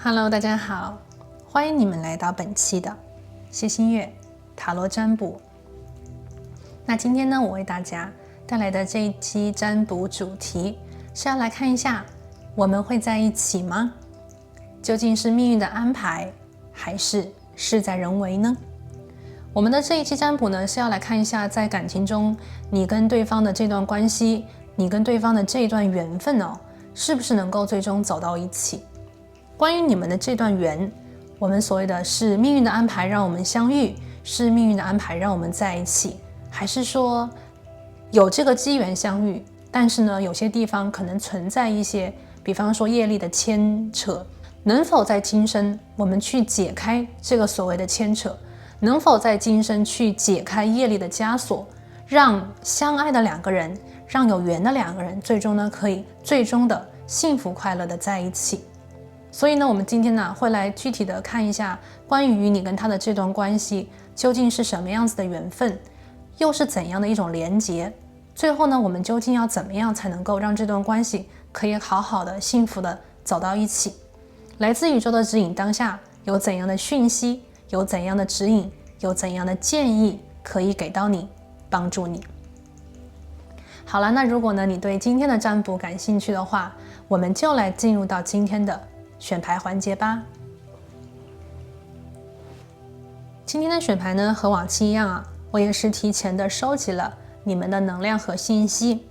Hello， 大家好，欢迎你们来到本期的谢新月塔罗占卜。那今天呢，我为大家带来的这一期占卜主题是要来看一下，我们会在一起吗？究竟是命运的安排，还是事在人为呢？我们的这一期占卜呢，是要来看一下，在感情中，你跟对方的这段关系，你跟对方的这一段缘分哦，是不是能够最终走到一起？关于你们的这段缘，我们所谓的是命运的安排让我们相遇，是命运的安排让我们在一起，还是说有这个机缘相遇，但是呢，有些地方可能存在一些，比方说业力的牵扯，能否在今生我们去解开这个所谓的牵扯？能否在今生去解开业力的枷锁，让相爱的两个人，让有缘的两个人，最终呢可以最终的幸福快乐的在一起？所以呢，我们今天呢会来具体的看一下，关于你跟他的这段关系究竟是什么样子的缘分，又是怎样的一种连结？最后呢，我们究竟要怎么样才能够让这段关系可以好好的、幸福的走到一起？来自宇宙的指引，当下有怎样的讯息？有怎样的指引，有怎样的建议可以给到你，帮助你。好了，那如果呢你对今天的占卜感兴趣的话，我们就来进入到今天的选牌环节吧。今天的选牌呢和往期一样啊，我也是提前的收集了你们的能量和信息，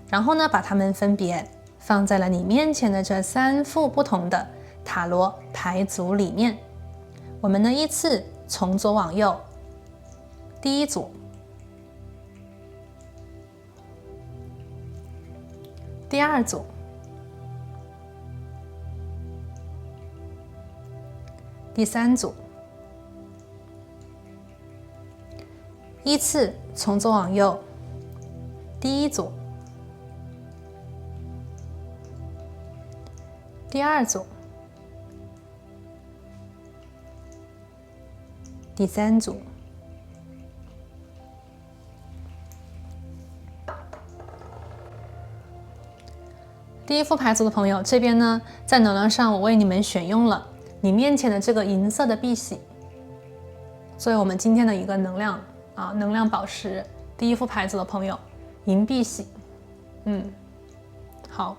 然后呢把它们分别放在了你面前的这3副不同的塔罗牌组里面。我们呢依次从左往右，第一组，第二组，第三组，依次从左往右，第一组，第二组，第三组。第一副牌组的朋友，这边呢，在能量上我为你们选用了你面前的这个银色的碧玺，作为我们今天的一个能量宝石。第一副牌组的朋友，银碧玺，好。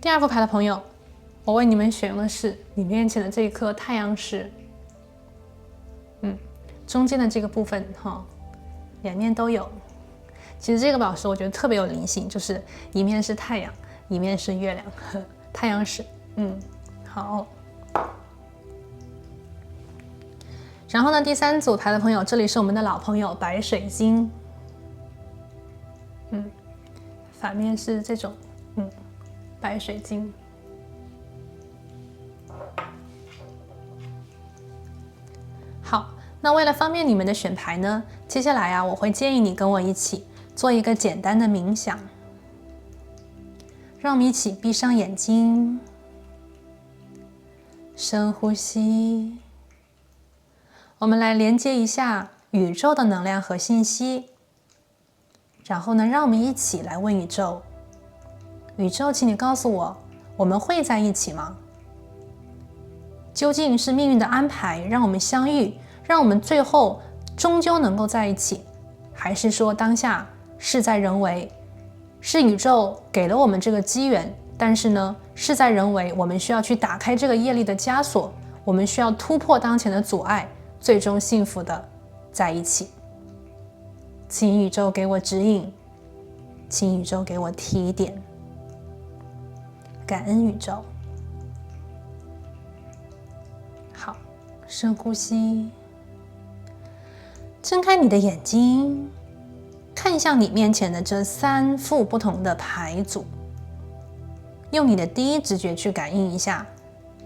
第二副牌的朋友，我为你们选用的是你面前的这一颗太阳石，中间的这个部分两面都有。其实这个宝石我觉得特别有灵性，就是一面是太阳，一面是月亮，太阳石。好。然后呢，第三组牌的朋友，这里是我们的老朋友白水晶，反面是这种白水晶。好，那为了方便你们的选牌呢，接下来我会建议你跟我一起做一个简单的冥想。让我们一起闭上眼睛，深呼吸。我们来连接一下宇宙的能量和信息，然后呢，让我们一起来问宇宙：宇宙，请你告诉我，我们会在一起吗？究竟是命运的安排让我们相遇，让我们最后终究能够在一起，还是说当下事在人为，是宇宙给了我们这个机缘，但是呢，事在人为，我们需要去打开这个业力的枷锁，我们需要突破当前的阻碍，最终幸福的在一起。请宇宙给我指引，请宇宙给我提点。感恩宇宙。好，深呼吸，睁开你的眼睛，看向你面前的这3副不同的牌组，用你的第一直觉去感应一下，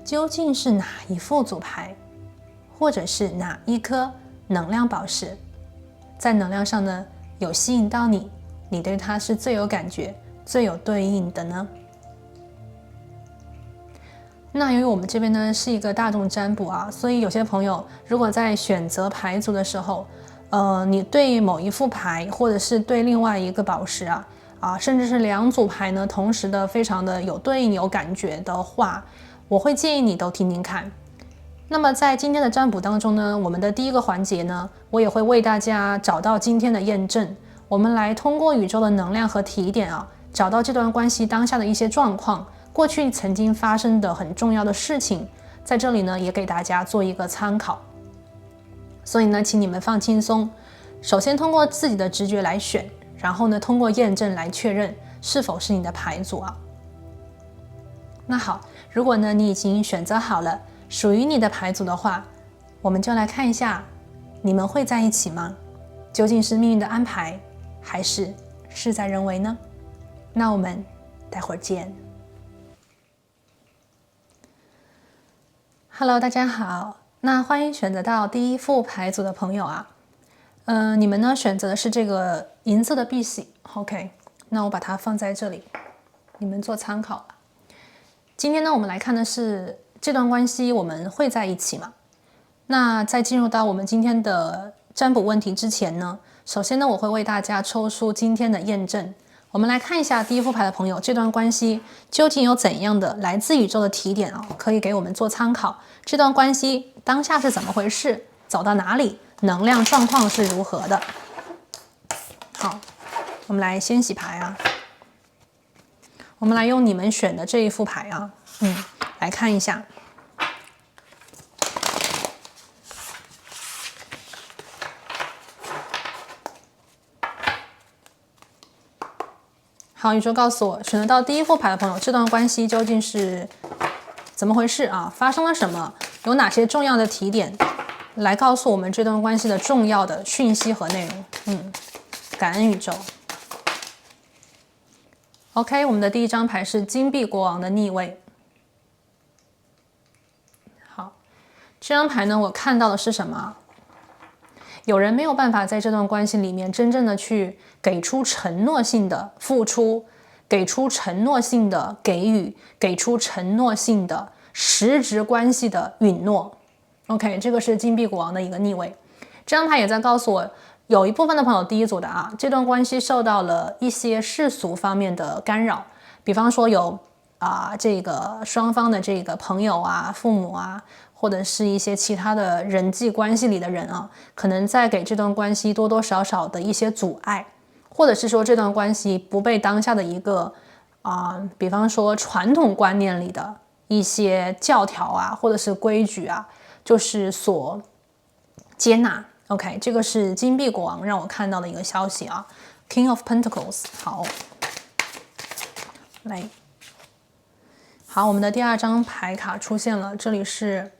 究竟是哪一副组牌，或者是哪一颗能量宝石，在能量上呢有吸引到你，你对它是最有感觉、最有对应的呢？那由于我们这边呢是一个大众占卜所以有些朋友如果在选择牌组的时候，你对某一副牌或者是对另外一个宝石甚至是2组牌呢同时的非常的有对应有感觉的话，我会建议你都听听看。那么在今天的占卜当中呢，我们的第一个环节呢，我也会为大家找到今天的验证，我们来通过宇宙的能量和提点找到这段关系当下的一些状况，过去曾经发生的很重要的事情，在这里呢也给大家做一个参考。所以呢，请你们放轻松，首先通过自己的直觉来选，然后呢通过验证来确认是否是你的牌组那好，如果呢你已经选择好了属于你的牌组的话，我们就来看一下你们会在一起吗？究竟是命运的安排，还是事在人为呢？那我们待会儿见。Hello， 大家好，那欢迎选择到第一副牌组的朋友你们呢选择的是这个银色的碧玺 ，OK， 那我把它放在这里，你们做参考。今天呢，我们来看的是这段关系我们会在一起吗？那在进入到我们今天的占卜问题之前呢，首先呢，我会为大家抽出今天的验证。我们来看一下第一副牌的朋友，这段关系究竟有怎样的来自宇宙的提点可以给我们做参考。这段关系当下是怎么回事？走到哪里？能量状况是如何的？好，我们来先洗牌我们来用你们选的这一副牌来看一下。好，宇宙告诉我，选择到第一副牌的朋友，这段关系究竟是怎么回事发生了什么？有哪些重要的提点来告诉我们这段关系的重要的讯息和内容？感恩宇宙。OK， 我们的第一张牌是金币国王的逆位。好，这张牌呢，我看到的是什么？有人没有办法在这段关系里面真正的去给出承诺性的付出，给出承诺性的给予，给出承诺性的实质关系的允诺。OK， 这个是金币国王的一个逆位。这张牌也在告诉我，有一部分的朋友第一组的这段关系受到了一些世俗方面的干扰，比方说有这个双方的这个朋友父母或者是一些其他的人际关系里的人可能在给这段关系多多少少的一些阻碍，或者是说这段关系不被当下的一个比方说传统观念里的一些教条或者是规矩就是所接纳。OK， 这个是金币国王让我看到的一个消息King of Pentacles。 好，来，好，我们的第二张牌卡出现了，这里是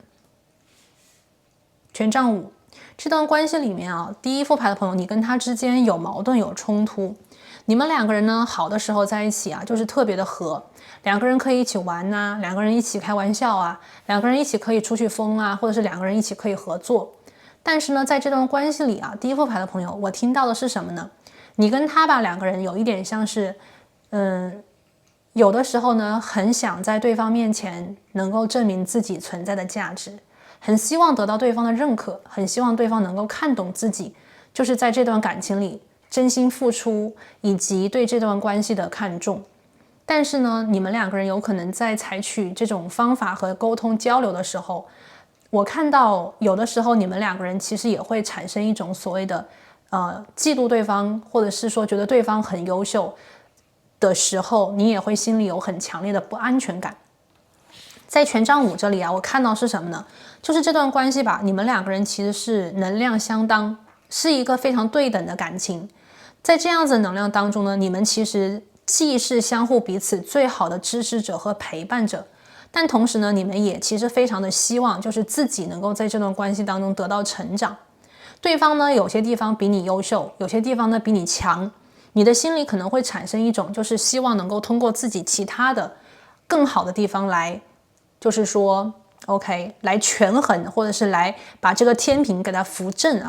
权杖五。这段关系里面第一副牌的朋友，你跟他之间有矛盾有冲突，你们两个人呢好的时候在一起就是特别的合，两个人可以一起玩两个人一起开玩笑两个人一起可以出去疯或者是两个人一起可以合作。但是呢，在这段关系里第一副牌的朋友，我听到的是什么呢？你跟他两个人有一点像是有的时候呢很想在对方面前能够证明自己存在的价值，很希望得到对方的认可，很希望对方能够看懂自己，就是在这段感情里真心付出以及对这段关系的看重。但是呢，你们两个人有可能在采取这种方法和沟通交流的时候，我看到有的时候你们两个人其实也会产生一种所谓的嫉妒对方，或者是说觉得对方很优秀的时候，你也会心里有很强烈的不安全感。在权杖五这里我看到是什么呢？就是这段关系你们两个人其实是能量相当，是一个非常对等的感情。在这样子的能量当中呢，你们其实既是相互彼此最好的支持者和陪伴者，但同时呢，你们也其实非常的希望就是自己能够在这段关系当中得到成长。对方呢有些地方比你优秀，有些地方呢比你强，你的心里可能会产生一种就是希望能够通过自己其他的更好的地方来就是说 OK 来权衡，或者是来把这个天平给它扶正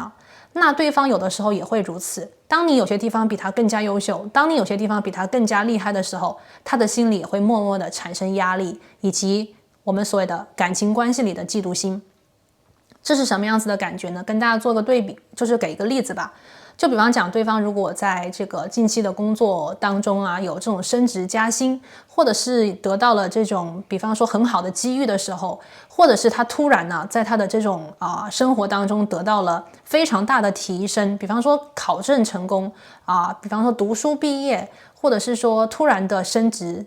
那对方有的时候也会如此，当你有些地方比他更加优秀，当你有些地方比他更加厉害的时候，他的心里也会默默的产生压力，以及我们所谓的感情关系里的嫉妒心。这是什么样子的感觉呢？跟大家做个对比，就是给一个例子吧。就比方讲，对方如果在这个近期的工作当中啊，有这种升职加薪，或者是得到了这种比方说很好的机遇的时候，或者是他突然呢，在他的这种生活当中得到了非常大的提升，比方说考证成功比方说读书毕业，或者是说突然的升职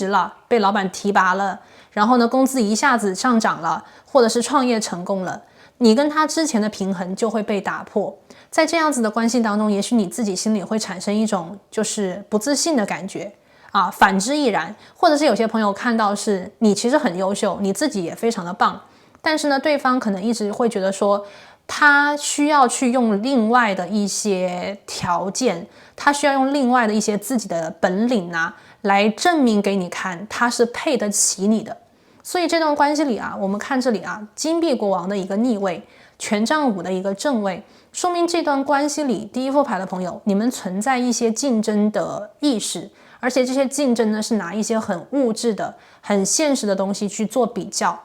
了，被老板提拔了，然后呢工资一下子上涨了，或者是创业成功了，你跟他之前的平衡就会被打破。在这样子的关系当中，也许你自己心里会产生一种就是不自信的感觉反之亦然。或者是有些朋友看到是你其实很优秀，你自己也非常的棒，但是呢对方可能一直会觉得说他需要去用另外的一些条件，他需要用另外的一些自己的本领来证明给你看他是配得起你的。所以这段关系里我们看这里金币国王的一个逆位，权杖五的一个正位，说明这段关系里第一副牌的朋友，你们存在一些竞争的意识，而且这些竞争呢是拿一些很物质的很现实的东西去做比较。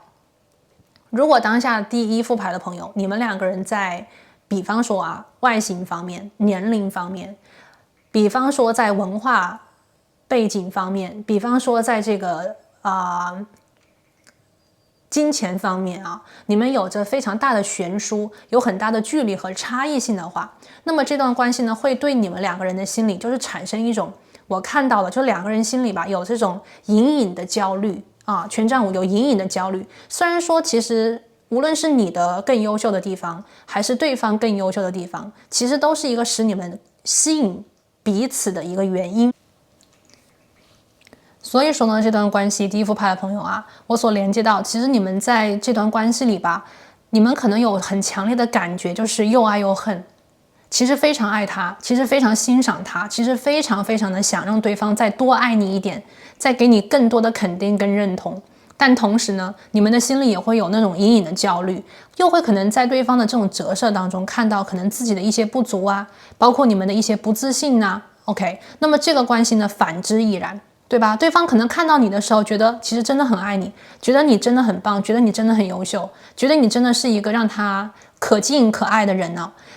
如果当下第一副牌的朋友，你们两个人在比方说外形方面、年龄方面，比方说在文化背景方面，比方说在这个金钱方面你们有着非常大的悬殊，有很大的距离和差异性的话，那么这段关系呢会对你们两个人的心理就是产生一种，我看到了就两个人心里有这种隐隐的焦虑权杖五有隐隐的焦虑。虽然说其实无论是你的更优秀的地方，还是对方更优秀的地方，其实都是一个使你们吸引彼此的一个原因。所以说呢，这段关系第一副牌的朋友我所连接到，其实你们在这段关系里你们可能有很强烈的感觉，就是又爱又恨。其实非常爱他，其实非常欣赏他，其实非常非常的想让对方再多爱你一点，再给你更多的肯定跟认同。但同时呢，你们的心里也会有那种隐隐的焦虑，又会可能在对方的这种折射当中看到可能自己的一些不足包括你们的一些不自信OK， 那么这个关系呢反之亦然，对吧？对方可能看到你的时候觉得其实真的很爱你，觉得你真的很棒，觉得你真的很优秀，觉得你真的是一个让他可敬可爱的人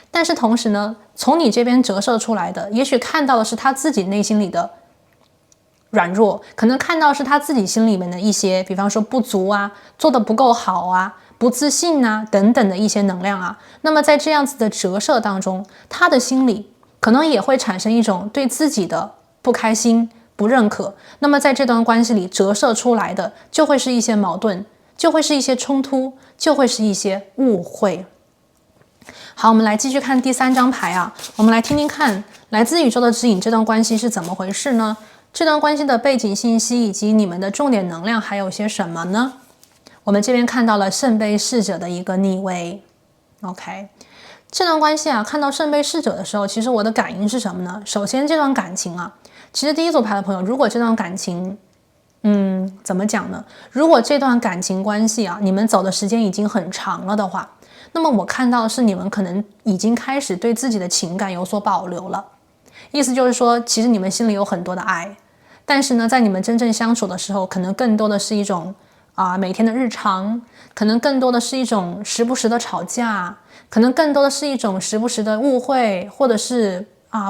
但是同时呢，从你这边折射出来的，也许看到的是他自己内心里的软弱，可能看到是他自己心里面的一些比方说不足做得不够好不自信等等的一些能量那么在这样子的折射当中，他的心里可能也会产生一种对自己的不开心、不认可。那么在这段关系里折射出来的就会是一些矛盾，就会是一些冲突，就会是一些误会。好，我们来继续看第三张牌我们来听听看来自宇宙的指引，这段关系是怎么回事呢？这段关系的背景信息以及你们的重点能量还有些什么呢？我们这边看到了圣杯侍者的一个逆位 OK， 这段关系看到圣杯侍者的时候，其实我的感应是什么呢？首先这段感情其实第一组牌的朋友，如果这段感情怎么讲呢？如果这段感情关系你们走的时间已经很长了的话，那么我看到的是你们可能已经开始对自己的情感有所保留了。意思就是说，其实你们心里有很多的爱，但是呢，在你们真正相处的时候，可能更多的是一种每天的日常，可能更多的是一种时不时的吵架，可能更多的是一种时不时的误会，或者是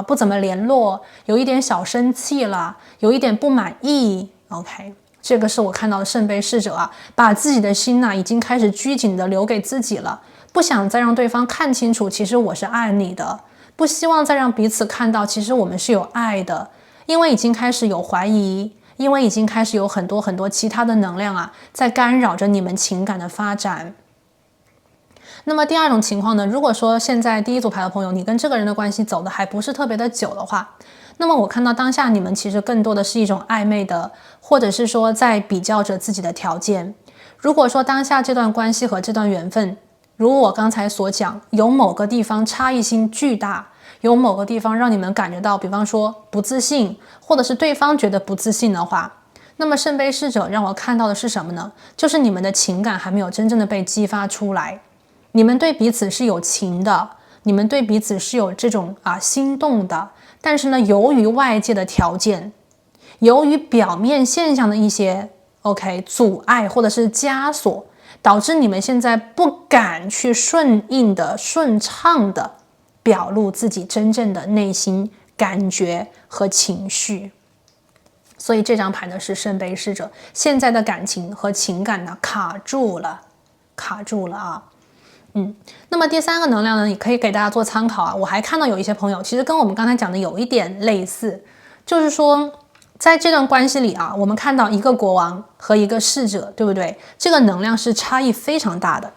不怎么联络，有一点小生气了，有一点不满意 OK， 这个是我看到的圣杯侍者把自己的心已经开始拘谨的留给自己了，不想再让对方看清楚其实我是爱你的，不希望再让彼此看到其实我们是有爱的，因为已经开始有怀疑，因为已经开始有很多很多其他的能量在干扰着你们情感的发展。那么第二种情况呢，如果说现在第一组牌的朋友，你跟这个人的关系走的还不是特别的久的话，那么我看到当下你们其实更多的是一种暧昧的，或者是说在比较着自己的条件。如果说当下这段关系和这段缘分，如我刚才所讲，有某个地方差异性巨大，有某个地方让你们感觉到比方说不自信，或者是对方觉得不自信的话，那么圣杯侍者让我看到的是什么呢？就是你们的情感还没有真正的被激发出来，你们对彼此是有情的，你们对彼此是有这种心动的，但是呢，由于外界的条件，由于表面现象的一些阻碍或者是枷锁，导致你们现在不敢去顺应的顺畅的表露自己真正的内心感觉和情绪。所以这张牌呢是圣杯侍者，现在的感情和情感呢卡住了啊。那么第三个能量呢，也可以给大家做参考啊。我还看到有一些朋友，其实跟我们刚才讲的有一点类似，就是说在这段关系里啊，我们看到一个国王和一个侍者，对不对？这个能量是差异非常大的。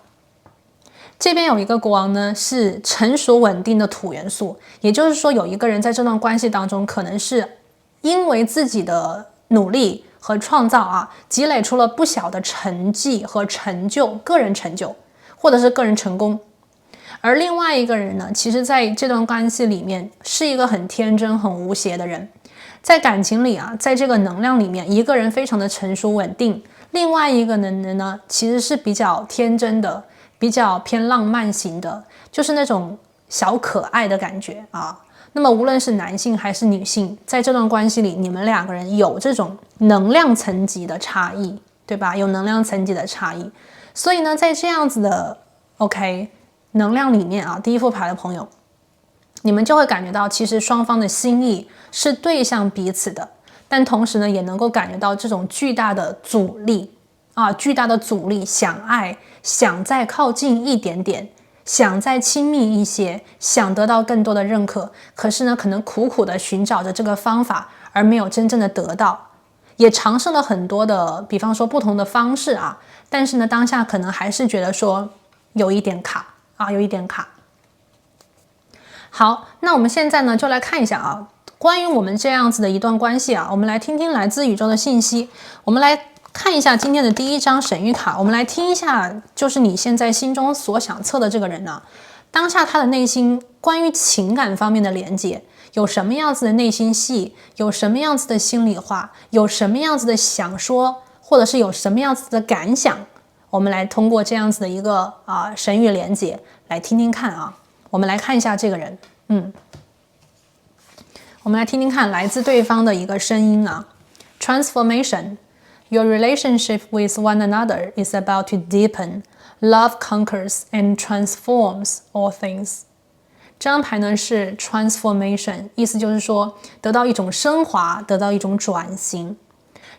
这边有一个国王呢，是成熟稳定的土元素，也就是说有一个人在这段关系当中，可能是因为自己的努力和创造啊，积累出了不小的成绩和成就，个人成就或者是个人成功。而另外一个人呢，其实在这段关系里面是一个很天真很无邪的人。在感情里啊，在这个能量里面，一个人非常的成熟稳定，另外一个人呢其实是比较天真的，比较偏浪漫型的，就是那种小可爱的感觉啊。那么无论是男性还是女性，在这段关系里，你们两个人有这种能量层级的差异，对吧？有能量层级的差异。所以呢，在这样子的 OK 能量里面啊，第一副牌的朋友，你们就会感觉到其实双方的心意是对向彼此的，但同时呢，也能够感觉到这种巨大的阻力啊，巨大的阻力，想爱，想再靠近一点点，想再亲密一些，想得到更多的认可，可是呢，可能苦苦的寻找着这个方法，而没有真正的得到，也尝试了很多的，比方说不同的方式啊，但是呢，当下可能还是觉得说有一点卡啊，有一点卡。好，那我们现在呢就来看一下啊，关于我们这样子的一段关系啊，我们来听听来自宇宙的信息。我们来看一下今天的第一张神谕卡，我们来听一下，就是你现在心中所想测的这个人呢，当下他的内心关于情感方面的连接，有什么样子的内心戏，有什么样子的心里话，有什么样子的想说，或者是有什么样子的感想，我们来通过这样子的一个神谕连接来听听看啊。我们来看一下这个人，我们来听听看来自对方的一个声音啊。Transformation. Your relationship with one another is about to deepen. Love conquers and transforms all things. 这张牌呢是 transformation， 意思就是说得到一种升华，得到一种转型。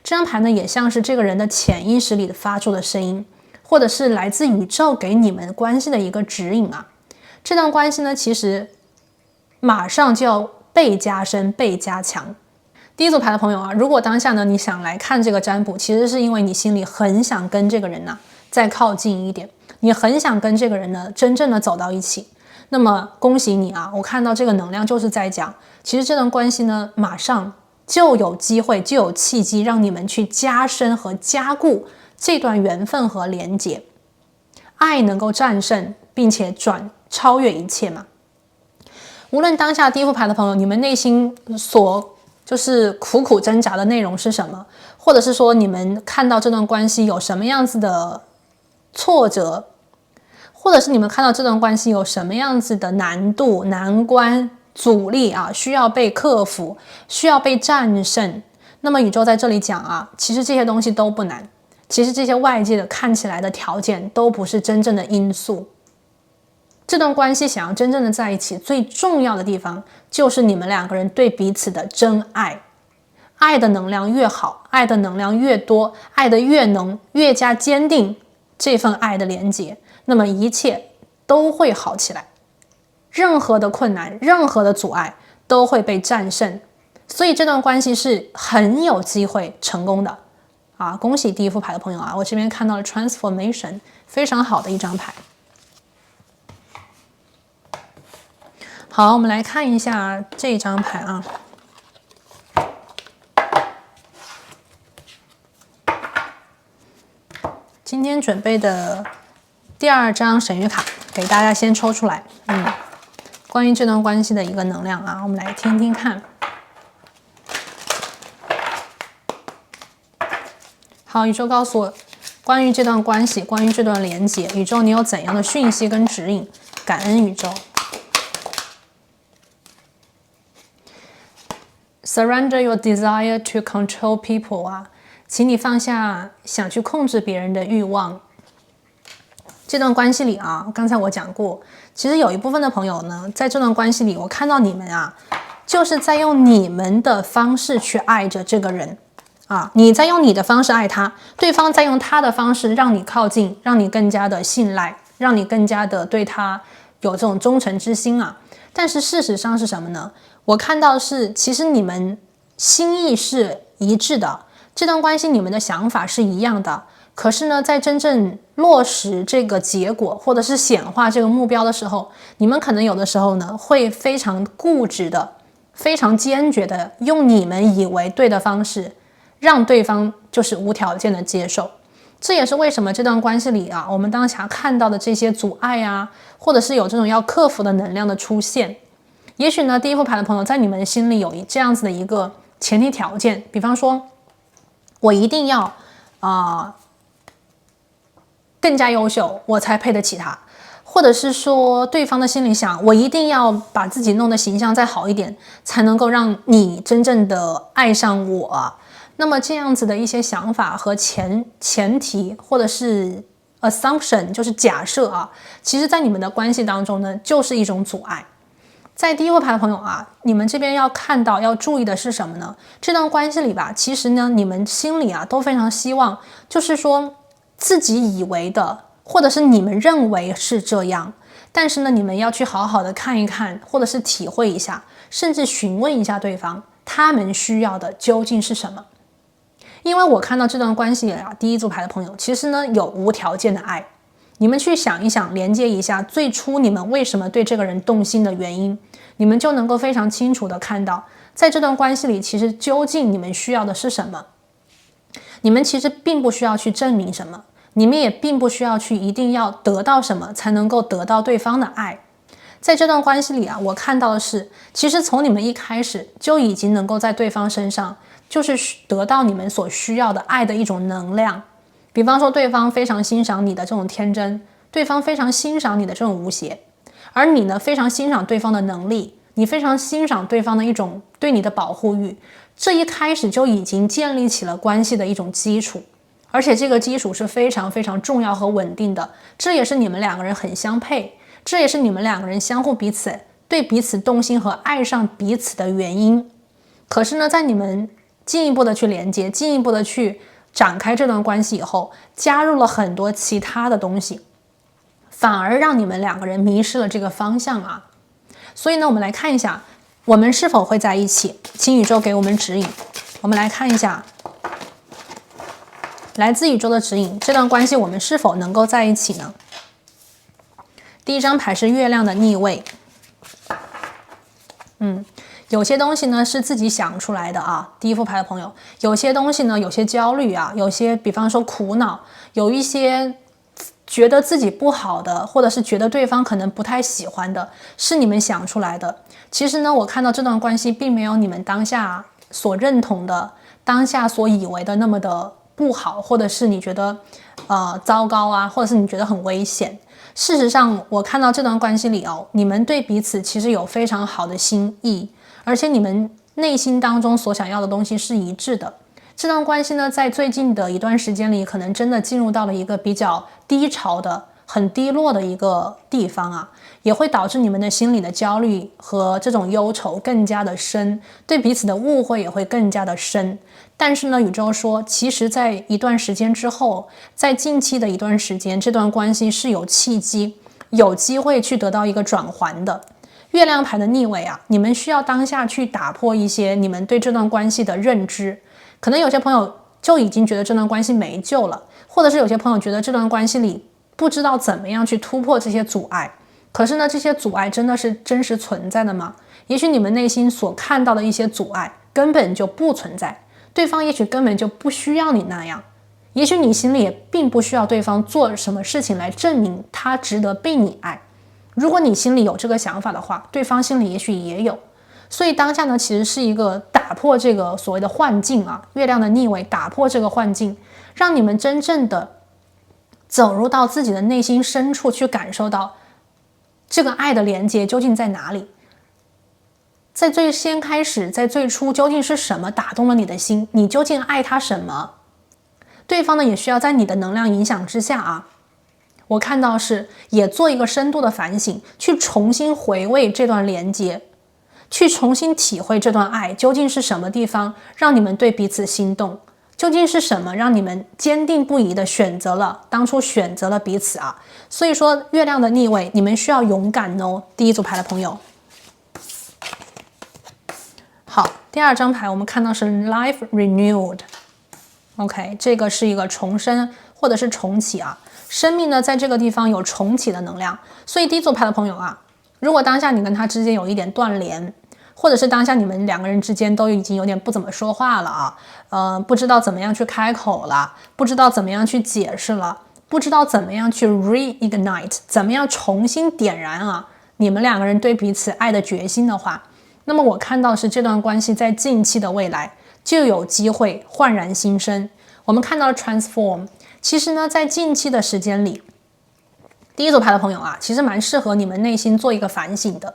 这张牌呢也像是这个人的潜意识里发出的声音，或者是来自宇宙给你们关系的一个指引啊。这段关系呢其实马上就要被加深被加强。第一组牌的朋友啊，如果当下呢你想来看这个占卜，其实是因为你心里很想跟这个人呢再靠近一点，你很想跟这个人呢真正的走到一起。那么恭喜你啊，我看到这个能量就是在讲，其实这段关系呢马上就有机会，就有契机让你们去加深和加固这段缘分和连结，爱能够战胜并且超越一切嘛。无论当下第一副牌的朋友，你们内心所就是苦苦挣扎的内容是什么，或者是说你们看到这段关系有什么样子的挫折，或者是你们看到这段关系有什么样子的难度、难关、阻力啊，需要被克服，需要被战胜。那么宇宙在这里讲啊，其实这些东西都不难，其实这些外界的看起来的条件都不是真正的因素。这段关系想要真正的在一起，最重要的地方就是你们两个人对彼此的真爱。爱的能量越好，爱的能量越多，爱的越浓，越加坚定这份爱的连结，那么一切都会好起来，任何的困难，任何的阻碍都会被战胜，所以这段关系是很有机会成功的啊！恭喜第一副牌的朋友啊，我这边看到了 transformation， 非常好的一张牌。好，我们来看一下这张牌啊。今天准备的第二张神谕卡给大家先抽出来，关于这段关系的一个能量啊，我们来听听看。好，宇宙告诉我，关于这段关系，关于这段连结，宇宙你有怎样的讯息跟指引？感恩宇宙。Surrender your desire to control people 啊，请你放下想去控制别人的欲望。这段关系里啊，刚才我讲过，其实有一部分的朋友呢，在这段关系里，我看到你们啊，就是在用你们的方式去爱着这个人啊，你在用你的方式爱他，对方在用他的方式让你靠近，让你更加的信赖，让你更加的对他有这种忠诚之心啊。但是事实上是什么呢？我看到是，其实你们心意是一致的，这段关系你们的想法是一样的。可是呢，在真正落实这个结果，或者是显化这个目标的时候，你们可能有的时候呢，会非常固执的、非常坚决的用你们以为对的方式，让对方就是无条件的接受。这也是为什么这段关系里啊，我们当下看到的这些阻碍啊，或者是有这种要克服的能量的出现。也许呢，第一副牌的朋友在你们心里有这样子的一个前提条件，比方说，我一定要更加优秀，我才配得起他，或者是说对方的心里想，我一定要把自己弄得形象再好一点，才能够让你真正的爱上我。那么这样子的一些想法和前提，或者是 assumption， 就是假设啊，其实在你们的关系当中呢，就是一种阻碍。在第一副牌的朋友啊，你们这边要看到要注意的是什么呢？这段关系里吧，其实呢，你们心里啊都非常希望，就是说自己以为的，或者是你们认为是这样，但是呢，你们要去好好的看一看，或者是体会一下，甚至询问一下对方，他们需要的究竟是什么。因为我看到这段关系里啊，第一组牌的朋友，其实呢有无条件的爱。你们去想一想，连接一下最初你们为什么对这个人动心的原因，你们就能够非常清楚的看到，在这段关系里，其实究竟你们需要的是什么。你们其实并不需要去证明什么，你们也并不需要去一定要得到什么才能够得到对方的爱。在这段关系里啊，我看到的是，其实从你们一开始就已经能够在对方身上，就是得到你们所需要的爱的一种能量。比方说，对方非常欣赏你的这种天真，对方非常欣赏你的这种无邪，而你呢，非常欣赏对方的能力，你非常欣赏对方的一种对你的保护欲，这一开始就已经建立起了关系的一种基础，而且这个基础是非常非常重要和稳定的，这也是你们两个人很相配，这也是你们两个人相互彼此对彼此动心和爱上彼此的原因。可是呢，在你们进一步的去连接，进一步的去展开这段关系以后，加入了很多其他的东西，反而让你们两个人迷失了这个方向啊。所以呢，我们来看一下，我们是否会在一起？请宇宙给我们指引。我们来看一下，来自宇宙的指引，这段关系我们是否能够在一起呢？第一张牌是月亮的逆位。有些东西呢是自己想出来的啊，第一副牌的朋友，有些东西呢，有些焦虑啊，有些比方说苦恼，有一些觉得自己不好的，或者是觉得对方可能不太喜欢的，是你们想出来的。其实呢，我看到这段关系并没有你们当下所认同的，当下所以为的那么的不好，或者是你觉得糟糕啊，或者是你觉得很危险。事实上，我看到这段关系里哦，你们对彼此其实有非常好的心意，而且你们内心当中所想要的东西是一致的。这段关系呢，在最近的一段时间里，可能真的进入到了一个比较低潮的、很低落的一个地方啊，也会导致你们的心理的焦虑和这种忧愁更加的深，对彼此的误会也会更加的深。但是呢，宇宙说，其实在一段时间之后，在近期的一段时间，这段关系是有契机、有机会去得到一个转圜的。月亮牌的逆位啊，你们需要当下去打破一些你们对这段关系的认知。可能有些朋友就已经觉得这段关系没救了，或者是有些朋友觉得这段关系里不知道怎么样去突破这些阻碍。可是呢，这些阻碍真的是真实存在的吗？也许你们内心所看到的一些阻碍根本就不存在，对方也许根本就不需要你那样，也许你心里也并不需要对方做什么事情来证明他值得被你爱。如果你心里有这个想法的话，对方心里也许也有。所以当下呢，其实是一个打破这个所谓的幻境啊，月亮的逆位打破这个幻境，让你们真正的走入到自己的内心深处，去感受到这个爱的连接究竟在哪里。在最先开始，在最初究竟是什么打动了你的心？你究竟爱他什么？对方呢，也需要在你的能量影响之下啊。我看到是也做一个深度的反省，去重新回味这段连接，去重新体会这段爱究竟是什么地方让你们对彼此心动，究竟是什么让你们坚定不移的当初选择了彼此啊。所以说月亮的逆位，你们需要勇敢哦，第一组牌的朋友。好，第二张牌我们看到是 Life Renewed。OK， 这个是一个重生或者是重启啊，生命呢在这个地方有重启的能量。所以第一组牌的朋友啊，如果当下你跟他之间有一点断联，或者是当下你们两个人之间都已经有点不怎么说话了啊，不知道怎么样去开口了，不知道怎么样去解释了，不知道怎么样去 reignite， 怎么样重新点燃啊你们两个人对彼此爱的决心的话，那么我看到是这段关系在近期的未来就有机会焕然新生。我们看到了 transform， 其实呢在近期的时间里，第一组牌的朋友啊，其实蛮适合你们内心做一个反省的，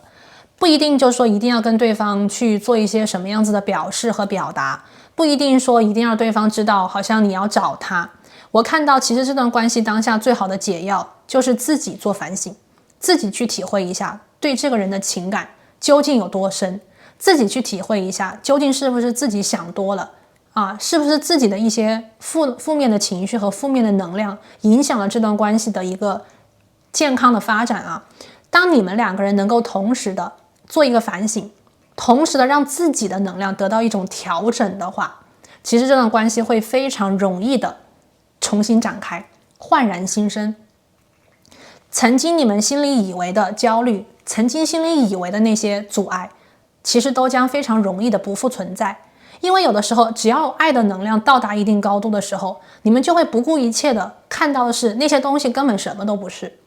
不一定就说一定要跟对方去做一些什么样子的表示和表达，不一定说一定要对方知道好像你要找他。我看到其实这段关系当下最好的解药就是自己做反省，自己去体会一下对这个人的情感究竟有多深，自己去体会一下究竟是不是自己想多了啊，是不是自己的一些负面的情绪和负面的能量影响了这段关系的一个健康的发展啊。当你们两个人能够同时的做一个反省，同时的让自己的能量得到一种调整的话，其实这段关系会非常容易的重新展开，焕然新生。曾经你们心里以为的焦虑，曾经心里以为的那些阻碍，其实都将非常容易的不复存在。因为有的时候只要爱的能量到达一定高度的时候，你们就会不顾一切的看到的是那些东西根本什么都不是，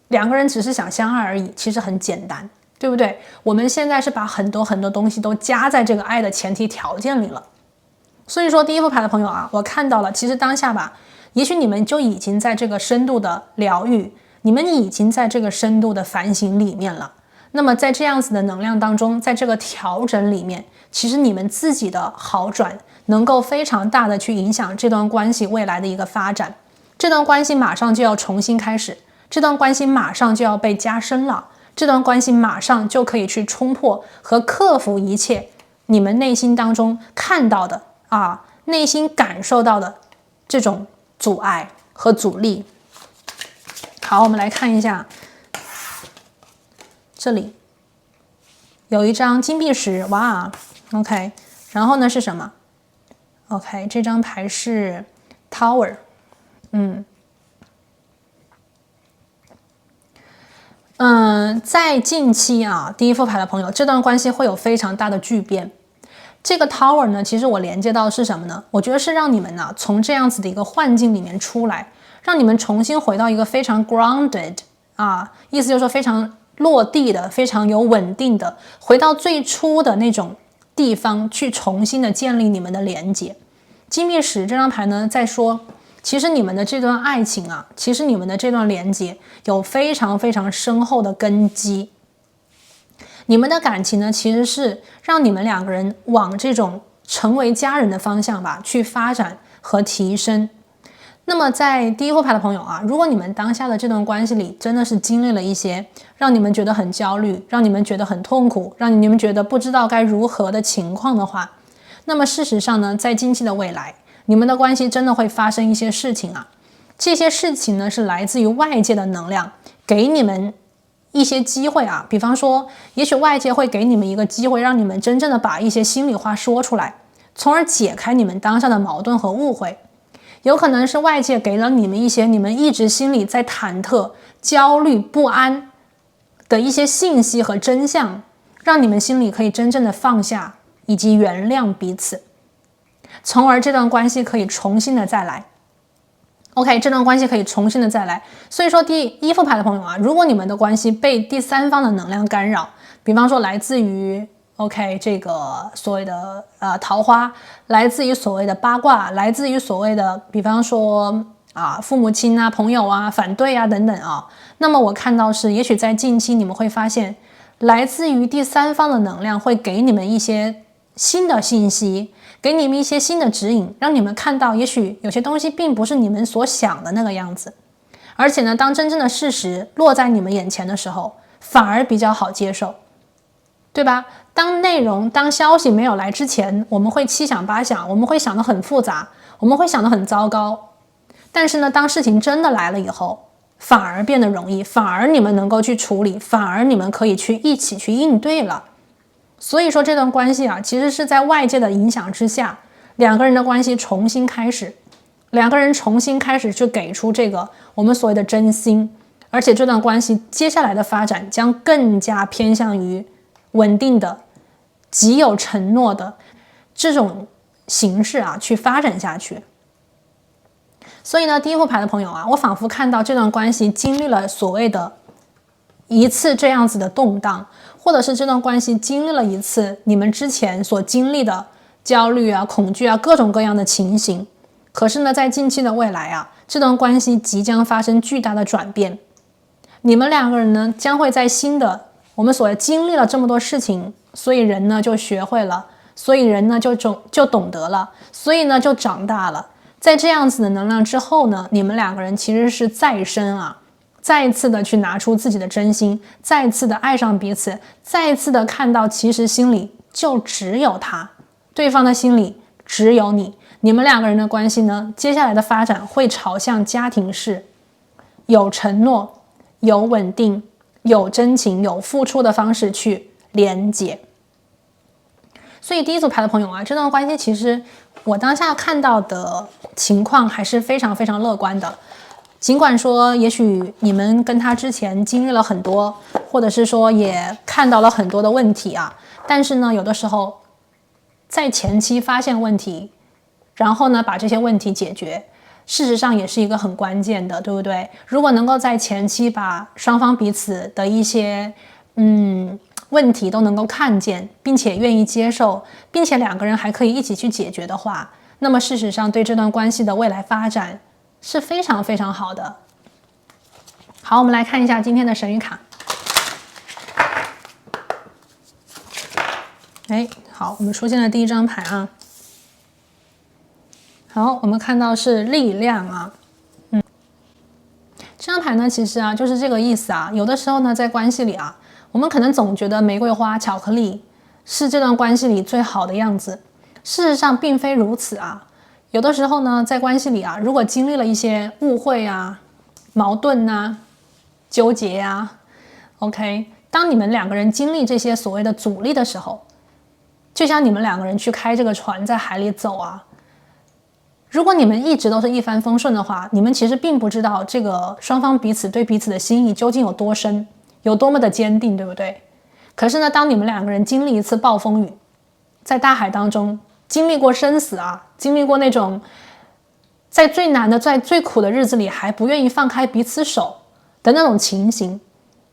两个人只是想相爱而已，其实很简单，对不对？我们现在是把很多东西都加在这个爱的前提条件里了。所以说第一副牌的朋友啊，我看到了其实当下吧，也许你们就已经在这个深度的疗愈，你们已经在这个深度的反省里面了。那么在这样子的能量当中，在这个调整里面，其实你们自己的好转能够非常大的去影响这段关系未来的一个发展。这段关系马上就要重新开始，这段关系马上就要被加深了，这段关系马上就可以去冲破和克服一切你们内心当中看到的内心感受到的这种阻碍和阻力。好，我们来看一下，这里有一张金币石，哇 ，OK， 然后呢是什么 ？OK， 这张牌是 Tower， 在近期啊，第一副牌的朋友，这段关系会有非常大的巨变。这个 Tower 呢，其实我连接到的是什么呢？我觉得是让你们呢从这样子的一个幻境里面出来，让你们重新回到一个非常 grounded 意思就是说非常落地的，非常有稳定的，回到最初的那种地方去重新的建立你们的连接。金币石这张牌呢，在说其实你们的这段爱情啊，其实你们的这段连接有非常非常深厚的根基。你们的感情呢，其实是让你们两个人往这种成为家人的方向吧去发展和提升。那么在第一副牌的朋友啊，如果你们当下的这段关系里真的是经历了一些让你们觉得很焦虑，让你们觉得很痛苦，让你们觉得不知道该如何的情况的话，那么事实上呢，在近期的未来，你们的关系真的会发生一些事情啊。这些事情呢，是来自于外界的能量给你们一些机会啊，比方说也许外界会给你们一个机会，让你们真正的把一些心里话说出来，从而解开你们当下的矛盾和误会。有可能是外界给了你们一些你们一直心里在忐忑、焦虑、不安的一些信息和真相，让你们心里可以真正的放下以及原谅彼此，从而这段关系可以重新的再来。OK， 这段关系可以重新的再来。所以说第一副牌的朋友啊，如果你们的关系被第三方的能量干扰，比方说来自于OK， 这个所谓的桃花，来自于所谓的八卦，来自于所谓的比方说父母亲啊、朋友啊、反对啊等等啊，那么我看到是，也许在近期你们会发现，来自于第三方的能量会给你们一些新的信息，给你们一些新的指引，让你们看到，也许有些东西并不是你们所想的那个样子。而且呢，当真正的事实落在你们眼前的时候，反而比较好接受，对吧？当消息没有来之前，我们会七想八想，我们会想得很复杂，我们会想得很糟糕。但是呢，当事情真的来了以后，反而变得容易，反而你们能够去处理，反而你们可以一起去应对了。所以说这段关系啊，其实是在外界的影响之下，两个人的关系重新开始，两个人重新开始去给出这个我们所谓的真心，而且这段关系接下来的发展将更加偏向于稳定的、极有承诺的这种形式啊，去发展下去。所以呢，第一副牌的朋友啊，我仿佛看到这段关系经历了所谓的一次这样子的动荡，或者是这段关系经历了一次你们之前所经历的焦虑啊、恐惧啊各种各样的情形。可是呢，在近期的未来啊，这段关系即将发生巨大的转变。你们两个人呢，将会在新的我们所谓经历了这么多事情，所以人呢就学会了，所以人呢就懂得了，所以呢就长大了。在这样子的能量之后呢，你们两个人其实是再生啊，再一次的去拿出自己的真心，再一次的爱上彼此，再一次的看到其实心里就只有他，对方的心里只有你。你们两个人的关系呢，接下来的发展会朝向家庭式，有承诺、有稳定、有真情、有付出的方式去连接。所以第一组牌的朋友啊，这段关系其实我当下看到的情况还是非常非常乐观的。尽管说也许你们跟他之前经历了很多，或者是说也看到了很多的问题啊，但是呢，有的时候在前期发现问题，然后呢把这些问题解决，事实上也是一个很关键的，对不对？如果能够在前期把双方彼此的一些问题都能够看见，并且愿意接受，并且两个人还可以一起去解决的话，那么事实上对这段关系的未来发展是非常非常好的。好，我们来看一下今天的神谕卡。好，我们出现了第一张牌啊。好，我们看到是力量啊。这张牌呢，其实啊就是这个意思啊。有的时候呢，在关系里啊，我们可能总觉得玫瑰花、巧克力是这段关系里最好的样子，事实上并非如此啊。有的时候呢，在关系里啊，如果经历了一些误会啊、矛盾啊、纠结啊 ，OK， 当你们两个人经历这些所谓的阻力的时候，就像你们两个人去开这个船在海里走啊，如果你们一直都是一帆风顺的话，你们其实并不知道这个双方彼此对彼此的心意究竟有多深，有多么的坚定，对不对？可是呢，当你们两个人经历一次暴风雨，在大海当中经历过生死啊，经历过那种在最难的、在最苦的日子里还不愿意放开彼此手的那种情形，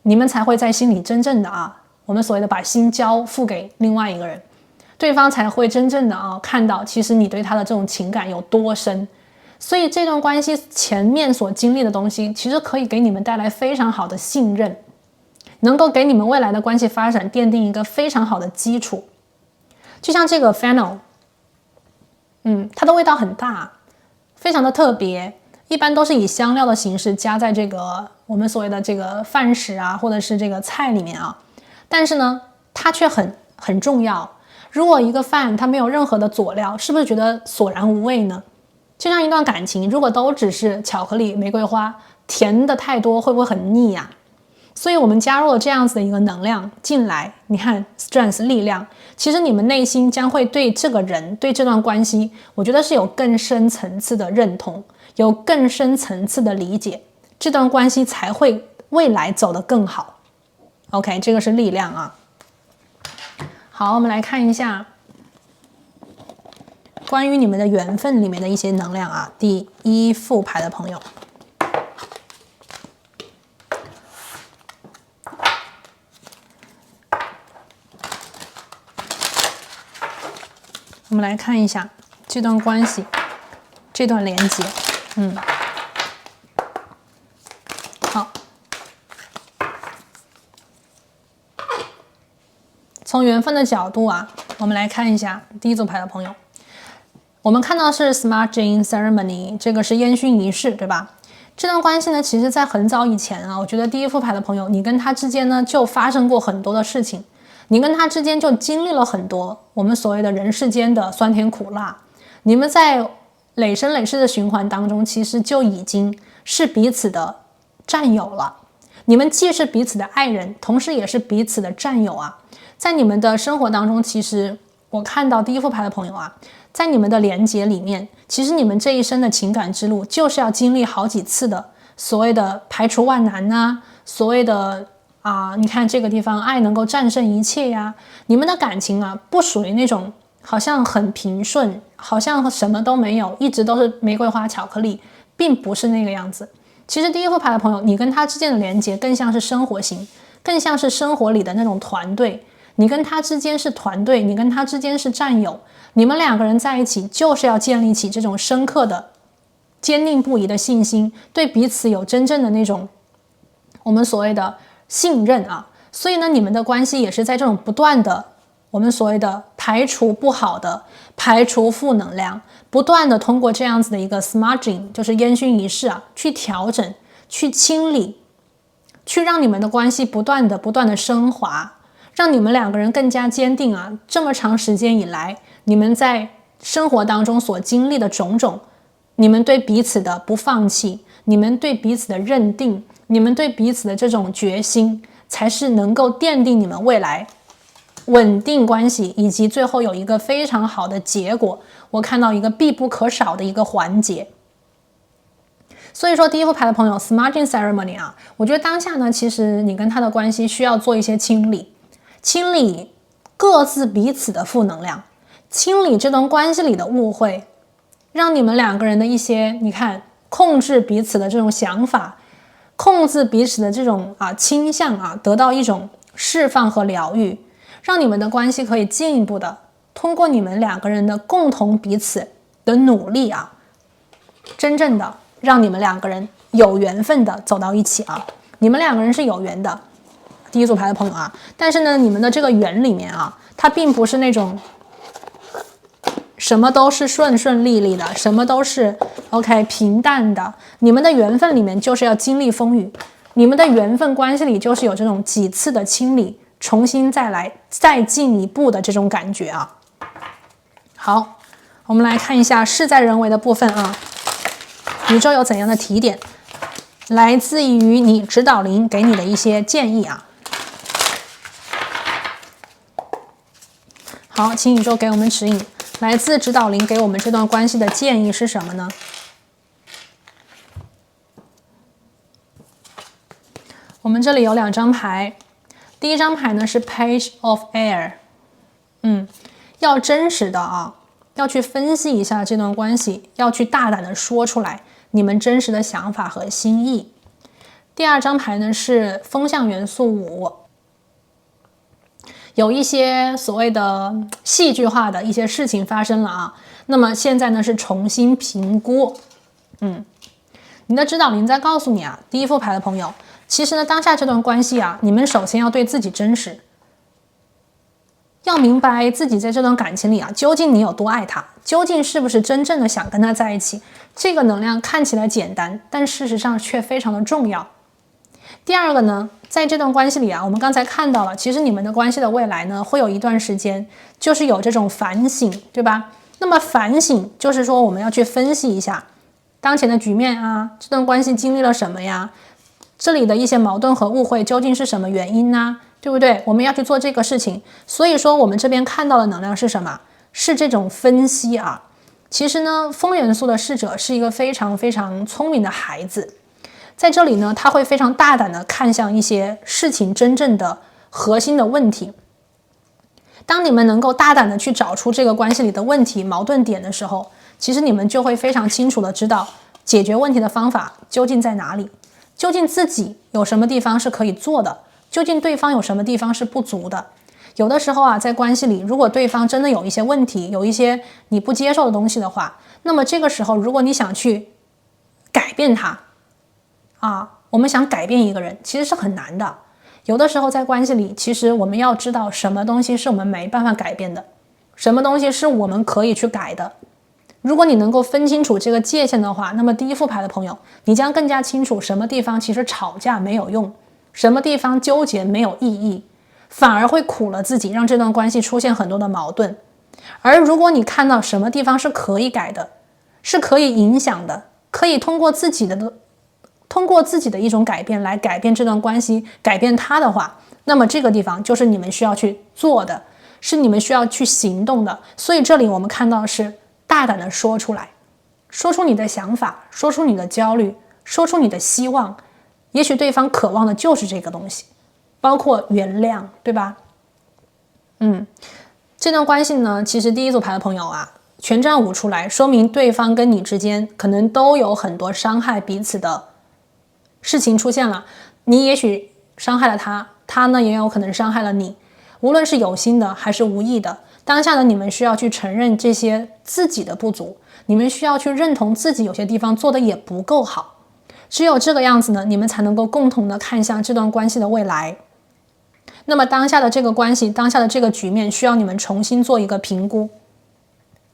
你们才会在心里真正的我们所谓的把心交付给另外一个人，对方才会真正的看到其实你对他的这种情感有多深。所以这段关系前面所经历的东西，其实可以给你们带来非常好的信任，能够给你们未来的关系发展奠定一个非常好的基础。就像这个 fennel，它的味道很大，非常的特别，一般都是以香料的形式加在这个我们所谓的这个饭食啊，或者是这个菜里面啊。但是呢，它却很重要。如果一个饭它没有任何的佐料，是不是觉得索然无味呢？就像一段感情，如果都只是巧克力、玫瑰花，甜的太多，会不会很腻呀？所以我们加入了这样子的一个能量进来，你看 strength 力量，其实你们内心将会对这个人、对这段关系，我觉得是有更深层次的认同，有更深层次的理解，这段关系才会未来走得更好。OK， 这个是力量啊。好，我们来看一下关于你们的缘分里面的一些能量啊。第一副牌的朋友，我们来看一下这段关系，这段连接。好，从缘分的角度啊，我们来看一下第一组牌的朋友。我们看到是 Smudging Ceremony， 这个是烟熏仪式，对吧？这段关系呢，其实在很早以前啊，我觉得第一副牌的朋友，你跟他之间呢就发生过很多的事情，你跟他之间就经历了很多我们所谓的人世间的酸甜苦辣，你们在累生累世的循环当中，其实就已经是彼此的战友了。你们既是彼此的爱人，同时也是彼此的战友啊。在你们的生活当中，其实我看到第一副牌的朋友啊，在你们的连结里面，其实你们这一生的情感之路就是要经历好几次的所谓的排除万难呐，所谓的你看这个地方爱能够战胜一切呀。你们的感情啊，不属于那种好像很平顺，好像什么都没有，一直都是玫瑰花巧克力，并不是那个样子。其实第一副牌的朋友，你跟他之间的连接更像是生活型，更像是生活里的那种团队。你跟他之间是团队，你跟他之间是战友，你们两个人在一起就是要建立起这种深刻的坚定不移的信心，对彼此有真正的那种我们所谓的信任啊。所以呢，你们的关系也是在这种不断的我们所谓的排除不好的，排除负能量，不断的通过这样子的一个 smudging， 就是烟熏仪式啊，去调整，去清理，去让你们的关系不断的升华，让你们两个人更加坚定啊。这么长时间以来，你们在生活当中所经历的种种，你们对彼此的不放弃，你们对彼此的认定，你们对彼此的这种决心，才是能够奠定你们未来稳定关系，以及最后有一个非常好的结果。我看到一个必不可少的一个环节。所以说第一副牌的朋友 smudging ceremony 啊，我觉得当下呢，其实你跟他的关系需要做一些清理，清理各自彼此的负能量，清理这段关系里的误会，让你们两个人的一些你看控制彼此的这种想法，控制彼此的这种倾向啊，得到一种释放和疗愈，让你们的关系可以进一步的通过你们两个人的共同彼此的努力啊，真正的让你们两个人有缘分的走到一起啊。你们两个人是有缘的，第一组牌的朋友啊，但是呢，你们的这个缘里面啊，它并不是那种什么都是顺顺利利的，什么都是 OK 平淡的。你们的缘分里面就是要经历风雨，你们的缘分关系里就是有这种几次的清理，重新再来再进一步的这种感觉啊。好，我们来看一下事在人为的部分啊，宇宙有怎样的提点，来自于你指导灵给你的一些建议啊。好，请宇宙给我们指引，来自指导灵给我们这段关系的建议是什么呢？我们这里有两张牌，第一张牌呢是 Page of Air， 要真实的啊，要去分析一下这段关系，要去大胆的说出来你们真实的想法和心意。第二张牌呢是风象元素5，有一些所谓的戏剧化的一些事情发生了啊，那么现在呢是重新评估。你的指导灵在告诉你啊，第一副牌的朋友，其实呢当下这段关系啊，你们首先要对自己真实，要明白自己在这段感情里啊，究竟你有多爱他，究竟是不是真正的想跟他在一起。这个能量看起来简单，但事实上却非常的重要。第二个呢，在这段关系里啊，我们刚才看到了，其实你们的关系的未来呢，会有一段时间就是有这种反省，对吧？那么反省就是说我们要去分析一下当前的局面啊，这段关系经历了什么呀？这里的一些矛盾和误会究竟是什么原因呢？对不对？我们要去做这个事情。所以说我们这边看到的能量是什么？是这种分析啊。其实呢，风元素的侍者是一个非常非常聪明的孩子，在这里呢，他会非常大胆的看向一些事情真正的核心的问题。当你们能够大胆的去找出这个关系里的问题矛盾点的时候，其实你们就会非常清楚的知道解决问题的方法究竟在哪里，究竟自己有什么地方是可以做的，究竟对方有什么地方是不足的。有的时候啊，在关系里，如果对方真的有一些问题，有一些你不接受的东西的话，那么这个时候如果你想去改变他我们想改变一个人其实是很难的。有的时候在关系里，其实我们要知道什么东西是我们没办法改变的，什么东西是我们可以去改的。如果你能够分清楚这个界限的话，那么第一副牌的朋友，你将更加清楚什么地方其实吵架没有用，什么地方纠结没有意义，反而会苦了自己，让这段关系出现很多的矛盾。而如果你看到什么地方是可以改的，是可以影响的，可以通过自己的一种改变来改变这段关系，改变它的话，那么这个地方就是你们需要去做的，是你们需要去行动的。所以这里我们看到的是大胆的说出来，说出你的想法，说出你的焦虑，说出你的希望，也许对方渴望的就是这个东西，包括原谅，对吧？这段关系呢，其实第一组牌的朋友啊，权杖5出来，说明对方跟你之间可能都有很多伤害彼此的事情出现了。你也许伤害了他，他呢也有可能伤害了你，无论是有心的还是无意的。当下的你们需要去承认这些自己的不足，你们需要去认同自己有些地方做的也不够好。只有这个样子呢，你们才能够共同的看向这段关系的未来。那么当下的这个关系，当下的这个局面，需要你们重新做一个评估。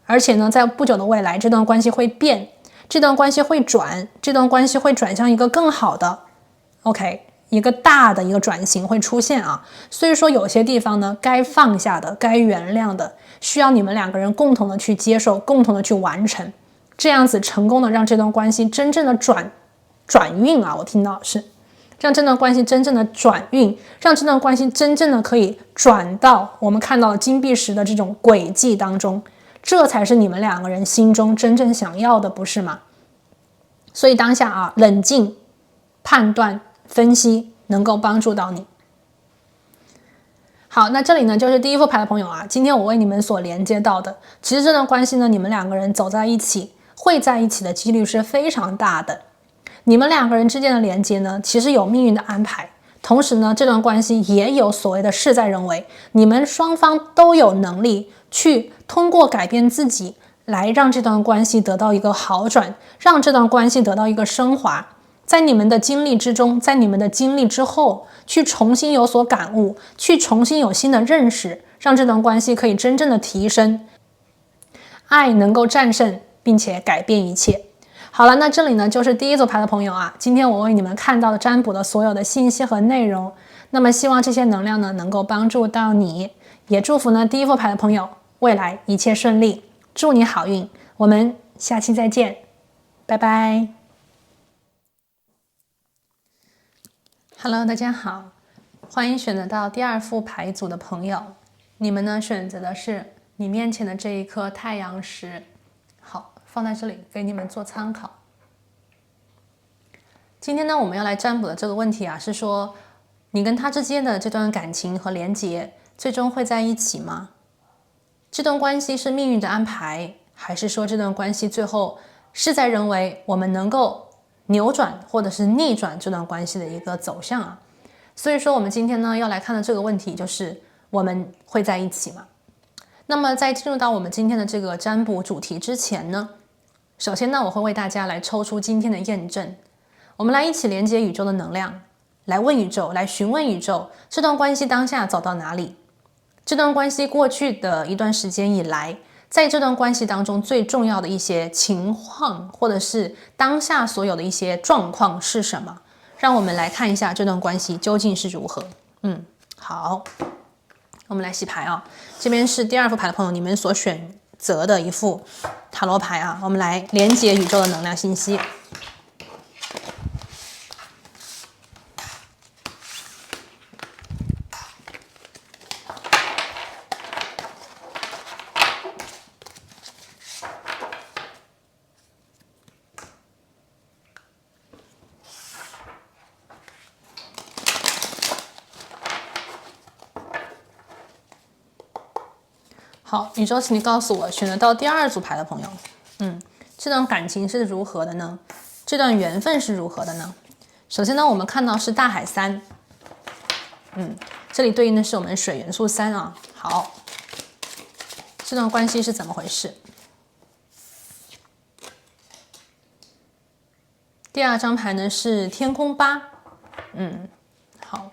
而且呢，在不久的未来，这段关系会变，这段关系会转，这段关系会转向一个更好的 OK， 一个大的一个转型会出现啊。所以说有些地方呢，该放下的，该原谅的，需要你们两个人共同的去接受，共同的去完成，这样子成功的让这段关系真正的转运啊，我听到是让这段关系真正的转运，让这段关系真正的可以转到我们看到金币石的这种轨迹当中，这才是你们两个人心中真正想要的，不是吗？所以当下啊，冷静、判断、分析能够帮助到你。好，那这里呢就是第一副牌的朋友啊，今天我为你们所连接到的，其实这段关系呢，你们两个人走在一起，会在一起的几率是非常大的。你们两个人之间的连接呢，其实有命运的安排，同时呢，这段关系也有所谓的事在人为，你们双方都有能力去通过改变自己，来让这段关系得到一个好转，让这段关系得到一个升华。在你们的经历之中，在你们的经历之后，去重新有所感悟，去重新有新的认识，让这段关系可以真正的提升，爱能够战胜并且改变一切。好了，那这里呢就是第一组牌的朋友啊，今天我为你们看到的占卜的所有的信息和内容，那么希望这些能量呢能够帮助到你，也祝福呢第一副牌的朋友未来一切顺利，祝你好运，我们下期再见，拜拜。Hello， 大家好，欢迎选择到第二副牌组的朋友，你们呢选择的是你面前的这一颗太阳石。好，放在这里给你们做参考。今天呢，我们要来占卜的这个问题啊，是说你跟他之间的这段感情和连结，最终会在一起吗？这段关系是命运的安排，还是说这段关系最后事在人为，我们能够扭转或者是逆转这段关系的一个走向啊？所以说，我们今天呢要来看的这个问题就是我们会在一起吗？那么在进入到我们今天的这个占卜主题之前呢，首先呢，我会为大家来抽出今天的验证，我们来一起连接宇宙的能量，来问宇宙，来询问宇宙，这段关系当下走到哪里？这段关系过去的一段时间以来，在这段关系当中最重要的一些情况，或者是当下所有的一些状况是什么？让我们来看一下这段关系究竟是如何。好，我们来洗牌啊。这边是第二副牌的朋友，你们所选择的一副塔罗牌啊，我们来连接宇宙的能量信息。好，宇宙，请你告诉我，选择到第二组牌的朋友，这段感情是如何的呢？这段缘分是如何的呢？首先呢，我们看到是大海3，这里对应的是我们水元素3啊。好，这段关系是怎么回事？第二张牌呢是天空8，好。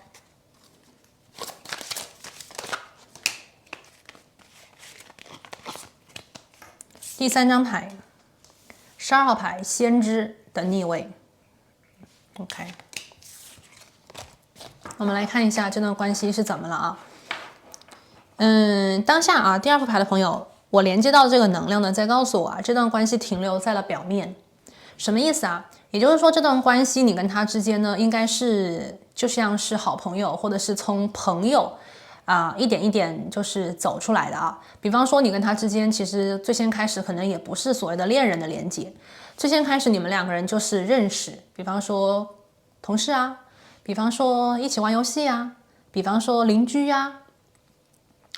第三张牌12号牌先知的逆位。OK， 我们来看一下这段关系是怎么了啊？当下啊，第二副牌的朋友，我连接到这个能量呢，在告诉我啊，这段关系停留在了表面。什么意思啊？也就是说，这段关系你跟他之间呢，应该是就像是好朋友，或者是从朋友一点一点就是走出来的啊。比方说，你跟他之间其实最先开始可能也不是所谓的恋人的连接，最先开始你们两个人就是认识，比方说同事啊，比方说一起玩游戏啊，比方说邻居啊，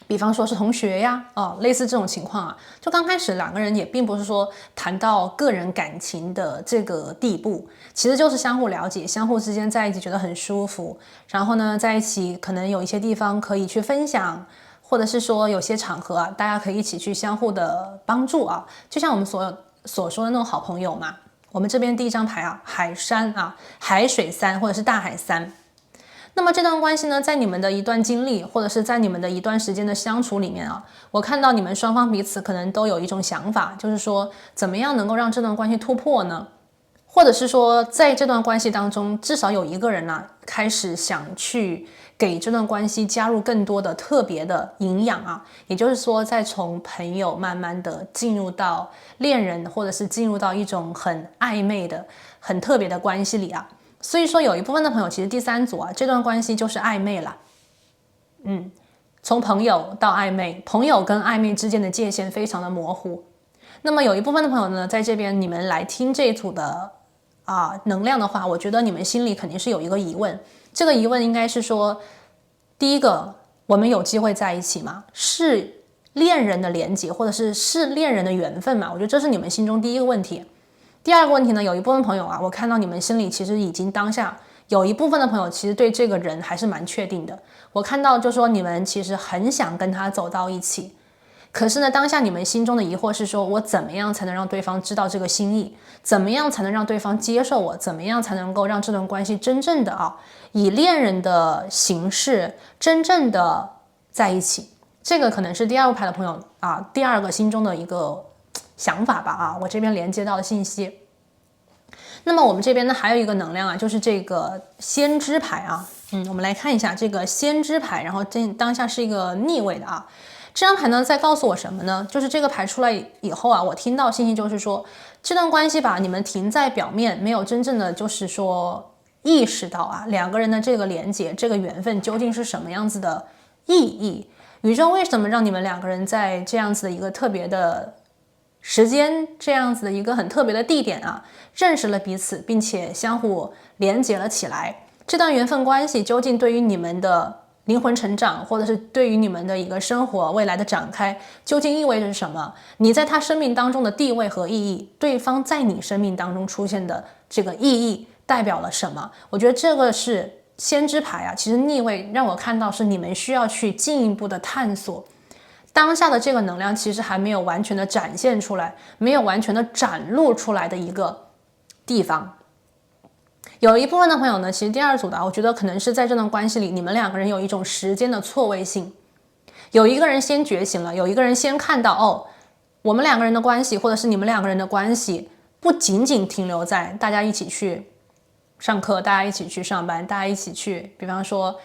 比方说是同学呀，类似这种情况啊，就刚开始两个人也并不是说谈到个人感情的这个地步，其实就是相互了解，相互之间在一起觉得很舒服，然后呢，在一起可能有一些地方可以去分享，或者是说有些场合啊，大家可以一起去相互的帮助啊，就像我们所说的那种好朋友嘛。我们这边第一张牌啊，海山啊，海水三或者是大海三。那么这段关系呢，在你们的一段经历，或者是在你们的一段时间的相处里面啊，我看到你们双方彼此可能都有一种想法，就是说怎么样能够让这段关系突破呢？或者是说在这段关系当中，至少有一个人呢，开始想去给这段关系加入更多的特别的营养啊，也就是说，再从朋友慢慢的进入到恋人，或者是进入到一种很暧昧的、很特别的关系里啊。所以说有一部分的朋友其实第三组啊，这段关系就是暧昧了。从朋友到暧昧，朋友跟暧昧之间的界限非常的模糊。那么有一部分的朋友呢，在这边你们来听这一组的能量的话，我觉得你们心里肯定是有一个疑问，这个疑问应该是说，第一个，我们有机会在一起吗？是恋人的连结，或者是恋人的缘分嘛？我觉得这是你们心中第一个问题。第二个问题呢，有一部分朋友啊，我看到你们心里其实已经当下有一部分的朋友其实对这个人还是蛮确定的。我看到就说你们其实很想跟他走到一起，可是呢，当下你们心中的疑惑是说，我怎么样才能让对方知道这个心意？怎么样才能让对方接受我？怎么样才能够让这段关系真正的以恋人的形式真正的在一起？这个可能是第二排的朋友第二个心中的一个想法吧我这边连接到的信息。那么我们这边呢还有一个能量就是这个先知牌我们来看一下这个先知牌，然后当下是一个逆位的这张牌呢在告诉我什么呢？就是这个牌出来以后我听到信息就是说，这段关系吧，你们停在表面，没有真正的就是说意识到两个人的这个连接，这个缘分究竟是什么样子的意义？宇宙为什么让你们两个人在这样子的一个特别的时间，这样子的一个很特别的地点认识了彼此，并且相互连接了起来？这段缘分关系究竟对于你们的灵魂成长，或者是对于你们的一个生活未来的展开，究竟意味着什么？你在他生命当中的地位和意义，对方在你生命当中出现的这个意义代表了什么？我觉得这个是先知牌其实逆位让我看到是你们需要去进一步的探索。当下的这个能量其实还没有完全的展现出来，没有完全的展露出来的一个地方。有一部分的朋友呢，其实第二组的我觉得可能是在这段关系里，你们两个人有一种时间的错位性，有一个人先觉醒了，有一个人先看到我们两个人的关系，或者是你们两个人的关系，不仅仅停留在大家一起去上课，大家一起去上班，大家一起去，比方说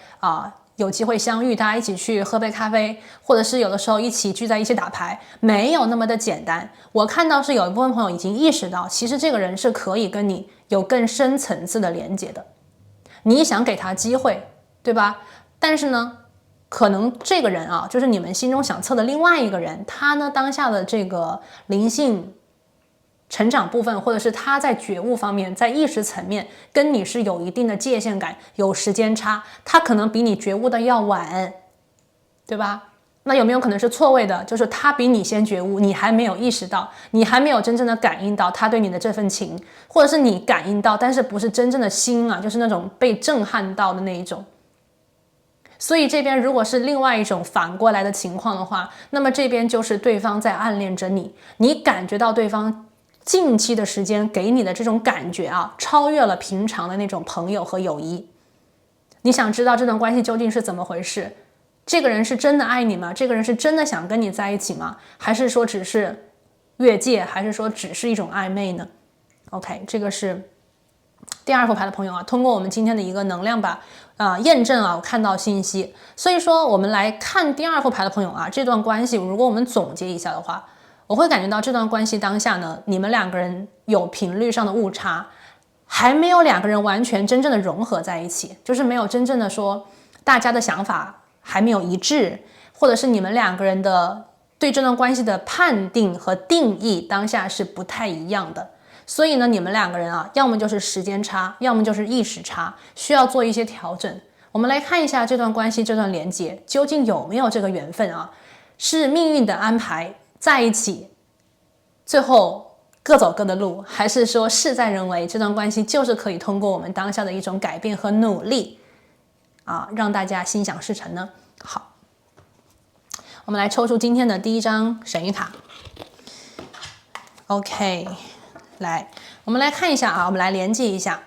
有机会相遇，大家一起去喝杯咖啡，或者是有的时候一起聚在一起打牌，没有那么的简单。我看到是有一部分朋友已经意识到，其实这个人是可以跟你有更深层次的连接的，你想给他机会，对吧？但是呢，可能这个人就是你们心中想测的另外一个人，他呢当下的这个灵性成长部分，或者是他在觉悟方面，在意识层面跟你是有一定的界限感，有时间差，他可能比你觉悟的要晚，对吧？那有没有可能是错位的？就是他比你先觉悟，你还没有意识到，你还没有真正的感应到他对你的这份情，或者是你感应到，但是不是真正的心就是那种被震撼到的那一种。所以这边如果是另外一种反过来的情况的话，那么这边就是对方在暗恋着你，你感觉到对方近期的时间给你的这种感觉超越了平常的那种朋友和友谊。你想知道这段关系究竟是怎么回事？这个人是真的爱你吗？这个人是真的想跟你在一起吗？还是说只是越界，还是说只是一种暧昧呢？ OK， 这个是第二副牌的朋友啊，通过我们今天的一个能量吧，验证啊，我看到信息。所以说，我们来看第二副牌的朋友啊，这段关系，如果我们总结一下的话，我会感觉到这段关系当下呢，你们两个人有频率上的误差，还没有两个人完全真正的融合在一起，就是没有真正的说大家的想法还没有一致，或者是你们两个人的对这段关系的判定和定义当下是不太一样的。所以呢，你们两个人啊，要么就是时间差，要么就是意识差，需要做一些调整。我们来看一下这段关系，这段连接究竟有没有这个缘分啊？是命运的安排在一起，最后各走各的路，还是说事在人为，这段关系就是可以通过我们当下的一种改变和努力啊，让大家心想事成呢？好，我们来抽出今天的第一张神谕卡。OK。来，我们来看一下啊，我们来连接一下。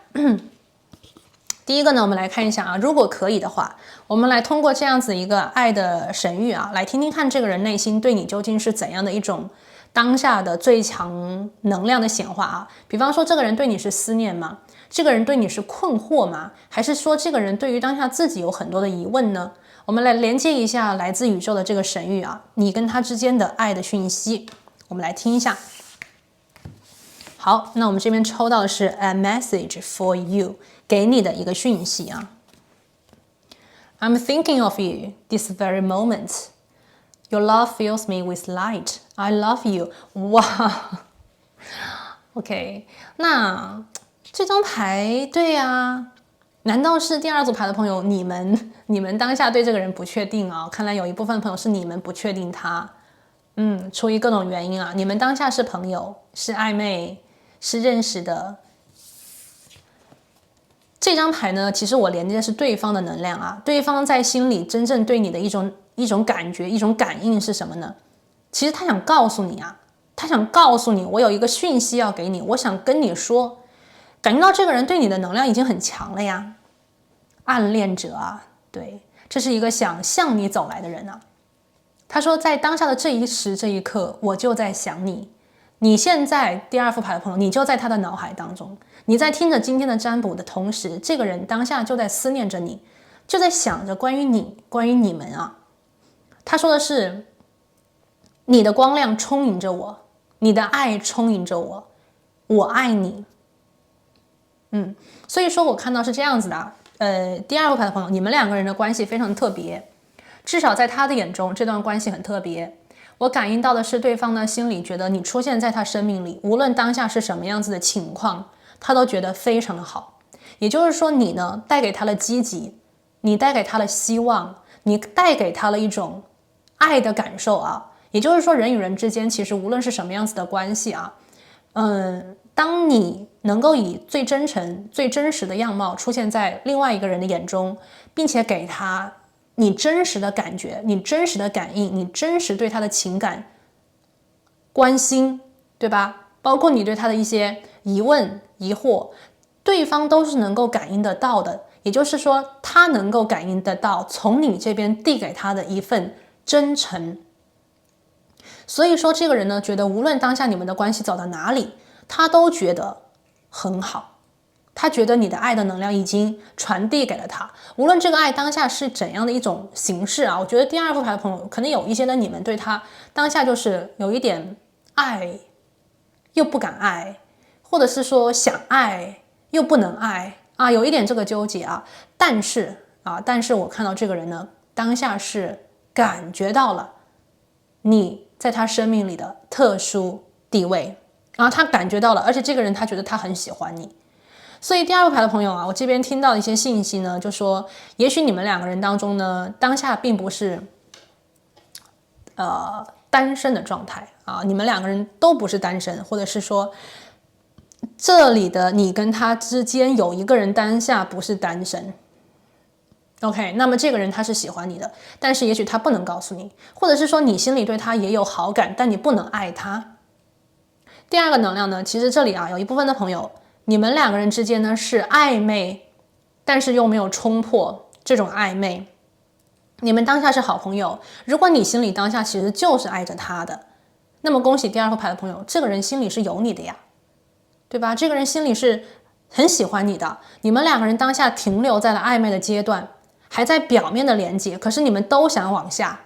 第一个呢，我们来看一下啊，如果可以的话，我们来通过这样子一个爱的神谕啊，来听听看这个人内心对你究竟是怎样的一种当下的最强能量的显化啊。比方说，这个人对你是思念吗？这个人对你是困惑吗？还是说这个人对于当下自己有很多的疑问呢？我们来连接一下来自宇宙的这个神谕啊，你跟他之间的爱的讯息，我们来听一下。好，那我们这边抽到的是 a message for you， 给你的一个讯息啊。I'm thinking of you this very moment. Your love fills me with light. I love you. 哇 ，OK， 那这张牌对啊，难道是第二组牌的朋友，你们当下对这个人不确定啊？看来有一部分朋友是你们不确定他，出于各种原因啊，你们当下是朋友，是暧昧。是认识的。这张牌呢，其实我连接的是对方的能量啊，对方在心里真正对你的一种感觉、一种感应是什么呢？其实他想告诉你啊，他想告诉你，我有一个讯息要给你，我想跟你说，感觉到这个人对你的能量已经很强了呀。暗恋者啊，对，这是一个想向你走来的人啊。他说，在当下的这一时这一刻，我就在想你。你现在第二副牌的朋友，你就在他的脑海当中，你在听着今天的占卜的同时，这个人当下就在思念着你，就在想着关于你，关于你们啊。他说的是，你的光亮充盈着我，你的爱充盈着我，我爱你。所以说我看到是这样子的，第二副牌的朋友，你们两个人的关系非常特别，至少在他的眼中，这段关系很特别。我感应到的是对方呢心里觉得你出现在他生命里，无论当下是什么样子的情况，他都觉得非常的好。也就是说，你呢带给他了积极，你带给他了希望，你带给他了一种爱的感受啊。也就是说，人与人之间其实无论是什么样子的关系啊，当你能够以最真诚、最真实的样貌出现在另外一个人的眼中，并且给他你真实的感觉，你真实的感应，你真实对他的情感关心，对吧？包括你对他的一些疑问疑惑，对方都是能够感应得到的。也就是说，他能够感应得到从你这边递给他的一份真诚。所以说，这个人呢，觉得无论当下你们的关系走到哪里，他都觉得很好。他觉得你的爱的能量已经传递给了他，无论这个爱当下是怎样的一种形式啊，我觉得第二副牌的朋友可能有一些的你们对他当下就是有一点爱又不敢爱，或者是说想爱又不能爱啊，有一点这个纠结啊。但是我看到这个人呢，当下是感觉到了你在他生命里的特殊地位啊，他感觉到了，而且这个人他觉得他很喜欢你。所以第二副牌的朋友啊，我这边听到一些信息呢，就说也许你们两个人当中呢，当下并不是单身的状态啊，你们两个人都不是单身，或者是说这里的你跟他之间有一个人当下不是单身。OK， 那么这个人他是喜欢你的，但是也许他不能告诉你，或者是说你心里对他也有好感，但你不能爱他。第二个能量呢，其实这里啊有一部分的朋友，你们两个人之间呢是暧昧，但是又没有冲破这种暧昧。你们当下是好朋友，如果你心里当下其实就是爱着他的，那么恭喜第二副牌的朋友，这个人心里是有你的呀，对吧？这个人心里是很喜欢你的，你们两个人当下停留在了暧昧的阶段，还在表面的连接，可是你们都想往下，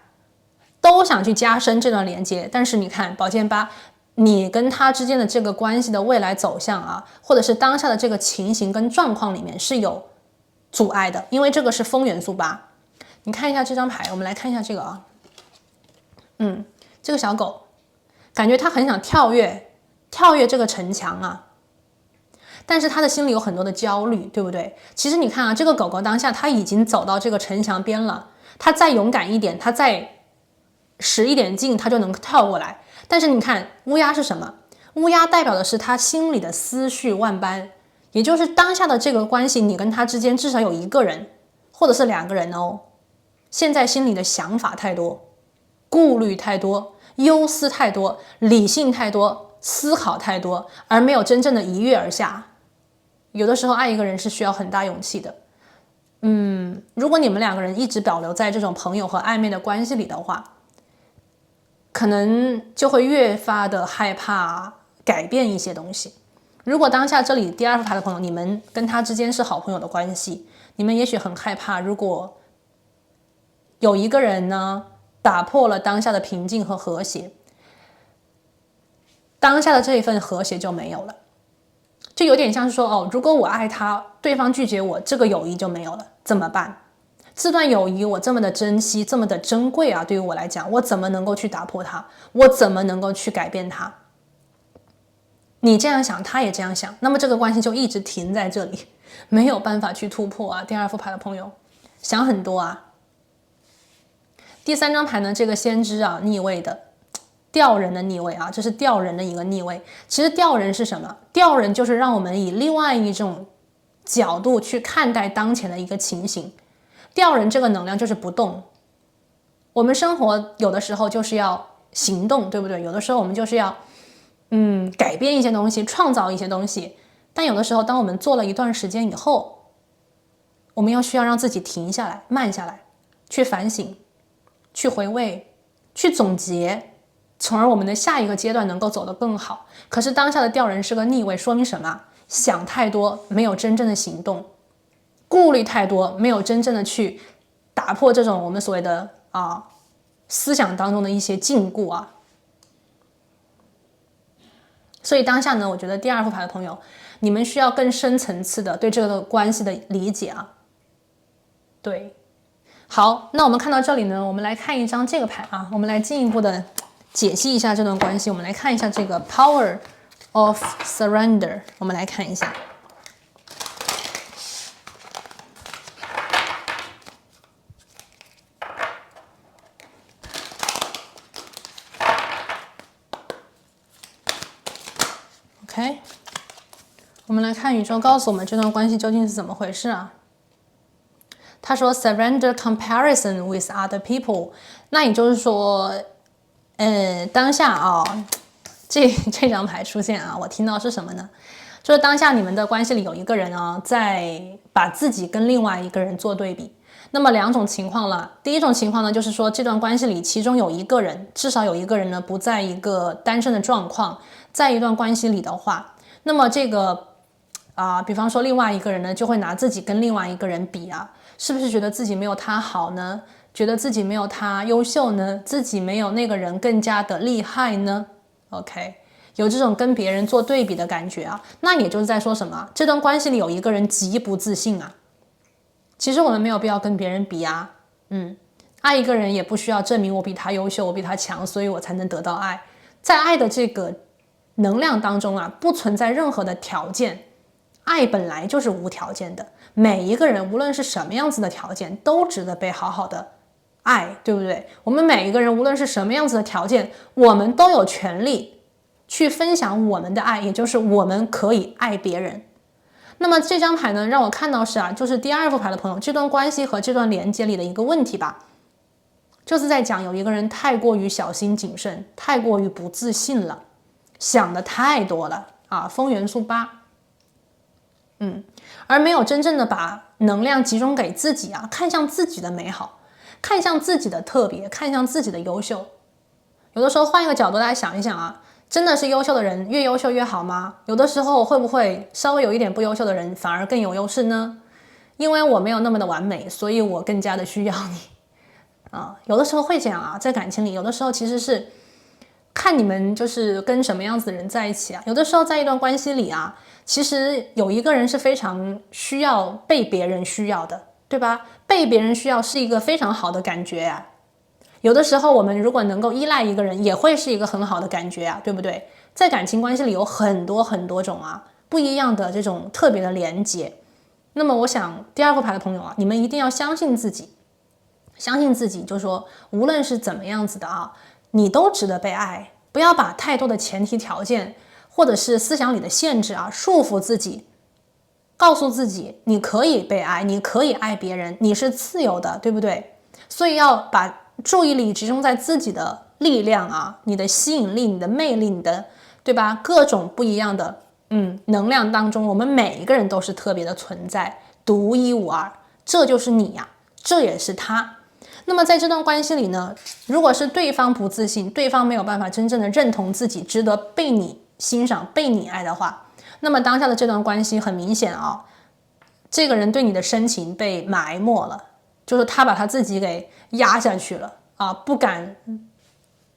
都想去加深这段连接。但是你看宝剑八，你跟他之间的这个关系的未来走向啊，或者是当下的这个情形跟状况里面是有阻碍的，因为这个是风元素八。你看一下这张牌，我们来看一下这个啊，这个小狗感觉他很想跳跃这个城墙啊，但是他的心里有很多的焦虑，对不对？其实你看啊，这个狗狗当下他已经走到这个城墙边了，他再勇敢一点，他再使一点劲，他就能跳过来。但是你看乌鸦是什么？乌鸦代表的是他心里的思绪万般，也就是当下的这个关系，你跟他之间至少有一个人或者是两个人哦，现在心里的想法太多，顾虑太多，忧思太多，理性太多，思考太多，而没有真正的一跃而下。有的时候爱一个人是需要很大勇气的。如果你们两个人一直保留在这种朋友和暧昧的关系里的话，可能就会越发的害怕改变一些东西。如果当下这里第二副牌的朋友，你们跟他之间是好朋友的关系，你们也许很害怕，如果有一个人呢打破了当下的平静和和谐，当下的这一份和谐就没有了，就有点像是说如果我爱他，对方拒绝我，这个友谊就没有了，怎么办？这段友谊我这么的珍惜，这么的珍贵啊，对于我来讲，我怎么能够去打破它？我怎么能够去改变它？你这样想，他也这样想，那么这个关系就一直停在这里，没有办法去突破啊。第二副牌的朋友想很多啊。第三张牌呢，这个先知啊，逆位的，吊人的逆位啊，这是吊人的一个逆位。其实吊人是什么？吊人就是让我们以另外一种角度去看待当前的一个情形。吊人这个能量就是不动，我们生活有的时候就是要行动，对不对？有的时候我们就是要改变一些东西，创造一些东西，但有的时候当我们做了一段时间以后，我们需要让自己停下来，慢下来，去反省，去回味，去总结，从而我们的下一个阶段能够走得更好。可是当下的吊人是个逆位，说明什么？想太多，没有真正的行动，顾虑太多，没有真正的去打破这种我们所谓的思想当中的一些禁锢啊。所以当下呢，我觉得第二副牌的朋友，你们需要更深层次的对这个关系的理解啊。对，好，那我们看到这里呢，我们来看一张这个牌啊，我们来进一步的解析一下这段关系。我们来看一下这个 Power of Surrender， 我们来看一下。OK， 我们来看宇宙告诉我们这段关系究竟是怎么回事啊？他说 surrender comparison with other people， 那也就是说，当下这张牌出现啊，我听到是什么呢？就是当下你们的关系里有一个人在把自己跟另外一个人做对比。那么两种情况了，第一种情况呢，就是说这段关系里其中有一个人，至少有一个人呢不在一个单身的状况，在一段关系里的话，那么这个比方说另外一个人呢就会拿自己跟另外一个人比啊，是不是觉得自己没有他好呢？觉得自己没有他优秀呢？自己没有那个人更加的厉害呢？ OK， 有这种跟别人做对比的感觉啊，那也就是在说什么？这段关系里有一个人极不自信啊。其实我们没有必要跟别人比啊，爱一个人也不需要证明我比他优秀，我比他强，所以我才能得到爱。在爱的这个能量当中啊，不存在任何的条件，爱本来就是无条件的，每一个人无论是什么样子的条件，都值得被好好的爱，对不对？我们每一个人无论是什么样子的条件，我们都有权利去分享我们的爱，也就是我们可以爱别人。那么这张牌呢，让我看到是就是第二副牌的朋友，这段关系和这段连接里的一个问题吧，就是在讲有一个人太过于小心谨慎，太过于不自信了，想的太多了啊，风元素8，而没有真正的把能量集中给自己啊，看向自己的美好，看向自己的特别，看向自己的优秀。有的时候换一个角度来想一想啊，真的是优秀的人越优秀越好吗？有的时候会不会稍微有一点不优秀的人反而更有优势呢？因为我没有那么的完美，所以我更加的需要你有的时候会这样啊，在感情里，有的时候其实是看你们就是跟什么样子的人在一起啊。有的时候在一段关系里啊，其实有一个人是非常需要被别人需要的，对吧？被别人需要是一个非常好的感觉啊。有的时候我们如果能够依赖一个人，也会是一个很好的感觉啊，对不对？在感情关系里有很多很多种啊，不一样的这种特别的连接。那么我想第二副牌的朋友啊，你们一定要相信自己，相信自己，就是说无论是怎么样子的啊，你都值得被爱。不要把太多的前提条件或者是思想里的限制啊束缚自己，告诉自己你可以被爱，你可以爱别人，你是自由的，对不对？所以要把注意力集中在自己的力量啊，你的吸引力，你的魅力，你的，对吧？各种不一样的能量当中，我们每一个人都是特别的存在，独一无二，这就是你呀，这也是他。那么在这段关系里呢，如果是对方不自信，对方没有办法真正的认同自己值得被你欣赏，被你爱的话，那么当下的这段关系很明显啊，这个人对你的深情被埋没了，就是他把他自己给压下去了啊，不敢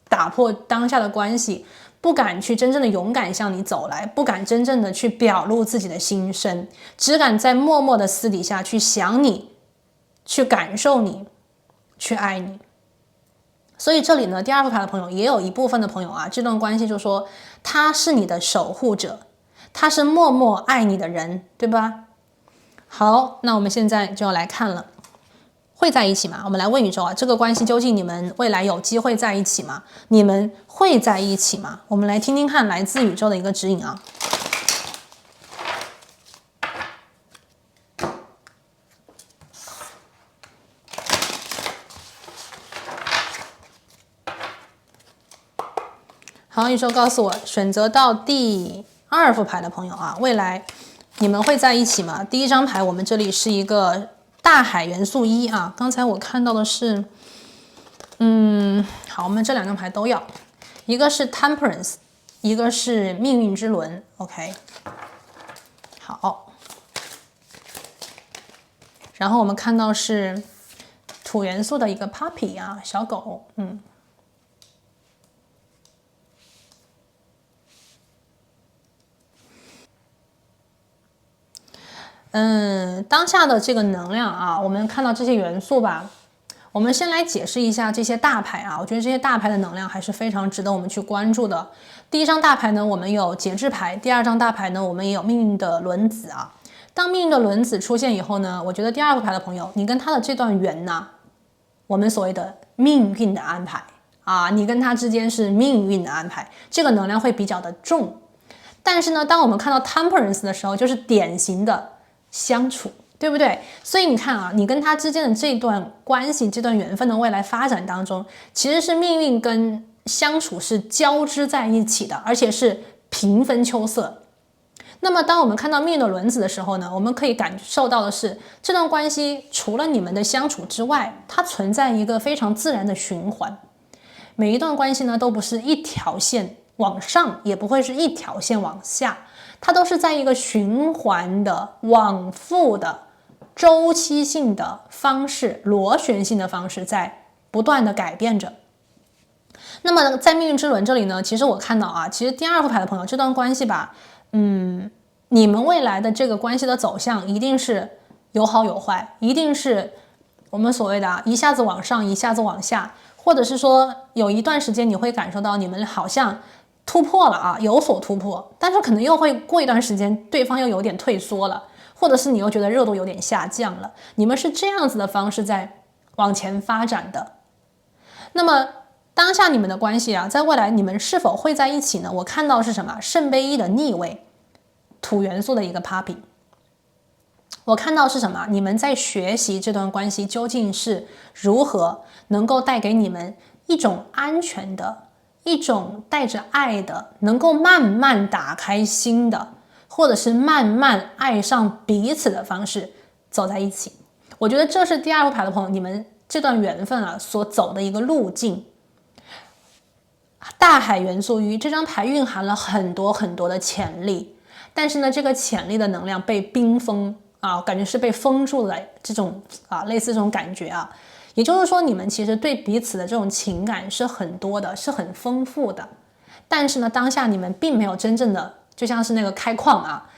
打破当下的关系，不敢去真正的勇敢向你走来，不敢真正的去表露自己的心声，只敢在默默的私底下去想你，去感受你，去爱你。所以这里呢，第二副牌的朋友也有一部分的朋友啊，这段关系就说他是你的守护者，他是默默爱你的人，对吧？好，那我们现在就要来看了，会在一起吗？我们来问宇宙啊，这个关系究竟你们未来有机会在一起吗？你们会在一起吗？我们来听听看来自宇宙的一个指引啊。好，宇宙告诉我，选择到第二副牌的朋友啊，未来你们会在一起吗？第一张牌我们这里是一个大海元素1啊，刚才我看到的是好，我们这两张牌都要，一个是 Temperance， 一个是命运之轮 OK。 好，然后我们看到是土元素的一个 Puppy 啊，小狗当下的这个能量啊，我们看到这些元素吧，我们先来解释一下这些大牌啊，我觉得这些大牌的能量还是非常值得我们去关注的。第一张大牌呢，我们有节制牌；第二张大牌呢，我们也有命运的轮子啊。当命运的轮子出现以后呢，我觉得第二副牌的朋友，你跟他的这段缘呢，我们所谓的命运的安排啊，你跟他之间是命运的安排，这个能量会比较的重。但是呢，当我们看到 Temperance 的时候，就是典型的相处，对不对？所以你看啊，你跟他之间的这段关系，这段缘分的未来发展当中，其实是命运跟相处是交织在一起的，而且是平分秋色。那么当我们看到命运的轮子的时候呢，我们可以感受到的是，这段关系除了你们的相处之外，它存在一个非常自然的循环。每一段关系呢，都不是一条线往上，也不会是一条线往下，它都是在一个循环的、往复的、周期性的方式、螺旋性的方式在不断的改变着。那么在命运之轮这里呢，其实我看到啊，其实第二副牌的朋友，这段关系吧，你们未来的这个关系的走向一定是有好有坏，一定是我们所谓的一下子往上，一下子往下，或者是说有一段时间你会感受到你们好像突破了啊，有所突破，但是可能又会过一段时间，对方又有点退缩了，或者是你又觉得热度有点下降了，你们是这样子的方式在往前发展的。那么当下你们的关系啊，在未来你们是否会在一起呢？我看到是什么？圣杯1的逆位，土元素的一个 Puppy。 我看到是什么？你们在学习这段关系究竟是如何能够带给你们一种安全的、一种带着爱的，能够慢慢打开心的，或者是慢慢爱上彼此的方式走在一起。我觉得这是第二副牌的朋友，你们这段缘分啊所走的一个路径。大海元素鱼这张牌蕴含了很多很多的潜力，但是呢，这个潜力的能量被冰封啊，感觉是被封住了，这种类似这种感觉啊。也就是说，你们其实对彼此的这种情感是很多的，是很丰富的，但是呢，当下你们并没有真正的，就像是那个开矿啊，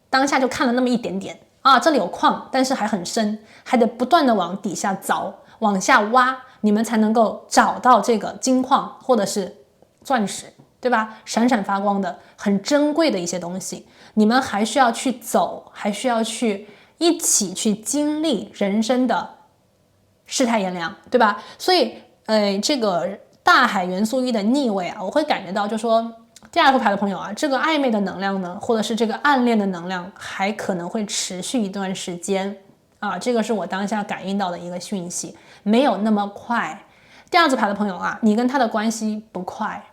当下就看了那么一点点啊，这里有矿，但是还很深，还得不断的往底下凿，往下挖，你们才能够找到这个金矿或者是钻石，对吧？闪闪发光的，很珍贵的一些东西，你们还需要去走，还需要去一起去经历人生的世态炎凉，对吧？所以，这个大海元素一的逆位啊，我会感觉到，就说第二副牌的朋友啊，这个暧昧的能量呢，或者是这个暗恋的能量，还可能会持续一段时间啊，这个是我当下感应到的一个讯息，没有那么快。第二组牌的朋友啊，你跟他的关系不快，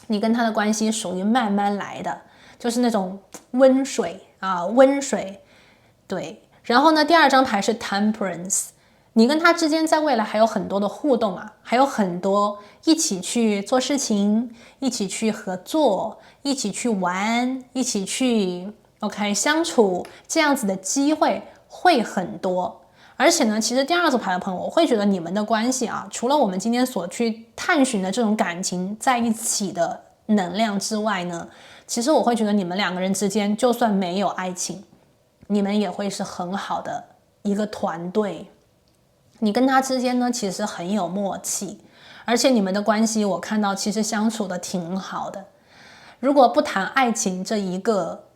你跟他的关系属于慢慢来的，就是那种温水啊，温水，对。然后呢，第二张牌是 Temperance。你跟他之间在未来还有很多的互动啊，还有很多一起去做事情，一起去合作，一起去玩，一起去 OK 相处，这样子的机会会很多。而且呢，其实第二组牌的朋友，我会觉得你们的关系啊，除了我们今天所去探寻的这种感情在一起的能量之外呢，其实我会觉得你们两个人之间，就算没有爱情，你们也会是很好的一个团队。你跟他之间呢，其实很有默契，而且你们的关系我看到其实相处的挺好的。如果不谈爱情这一个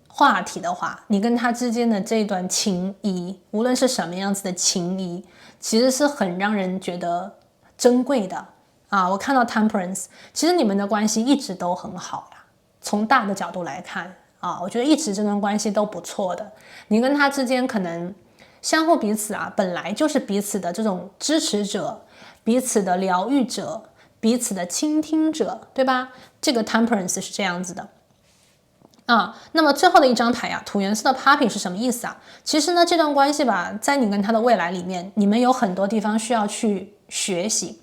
话题的话，你跟他之间的这段情谊，无论是什么样子的情谊，其实是很让人觉得珍贵的啊。我看到 Temperance， 其实你们的关系一直都很好呀。从大的角度来看啊，我觉得一直这段关系都不错的。你跟他之间可能相互彼此啊，本来就是彼此的这种支持者，彼此的疗愈者，彼此的倾听者，对吧？这个 Temperance 是这样子的啊。那么最后的一张牌啊，土元素的 Puppy 是什么意思啊？其实呢，这段关系吧，在你跟他的未来里面，你们有很多地方需要去学习。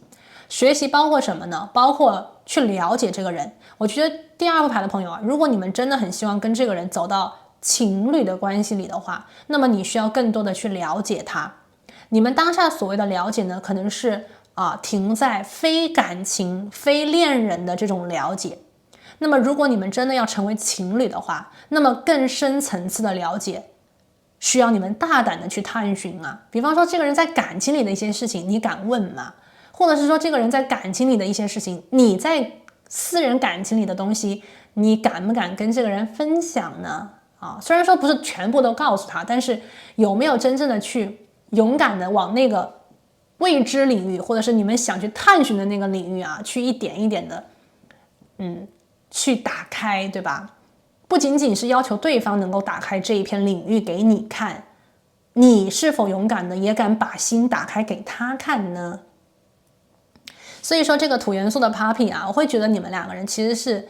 学习包括什么呢？包括去了解这个人。我觉得第二副牌的朋友啊，如果你们真的很希望跟这个人走到情侣的关系里的话，那么你需要更多的去了解他。你们当下所谓的了解呢，可能是停在非感情、非恋人的这种了解。那么如果你们真的要成为情侣的话，那么更深层次的了解需要你们大胆的去探寻啊。比方说这个人在感情里的一些事情，你敢问吗？或者是说这个人在感情里的一些事情，你在私人感情里的东西，你敢不敢跟这个人分享呢？虽然说不是全部都告诉他，但是有没有真正的去勇敢的往那个未知领域，或者是你们想去探寻的那个领域啊，去一点一点的去打开，对吧？不仅仅是要求对方能够打开这一片领域给你看，你是否勇敢的也敢把心打开给他看呢？所以说这个土元素的 Puppy 啊，我会觉得你们两个人其实是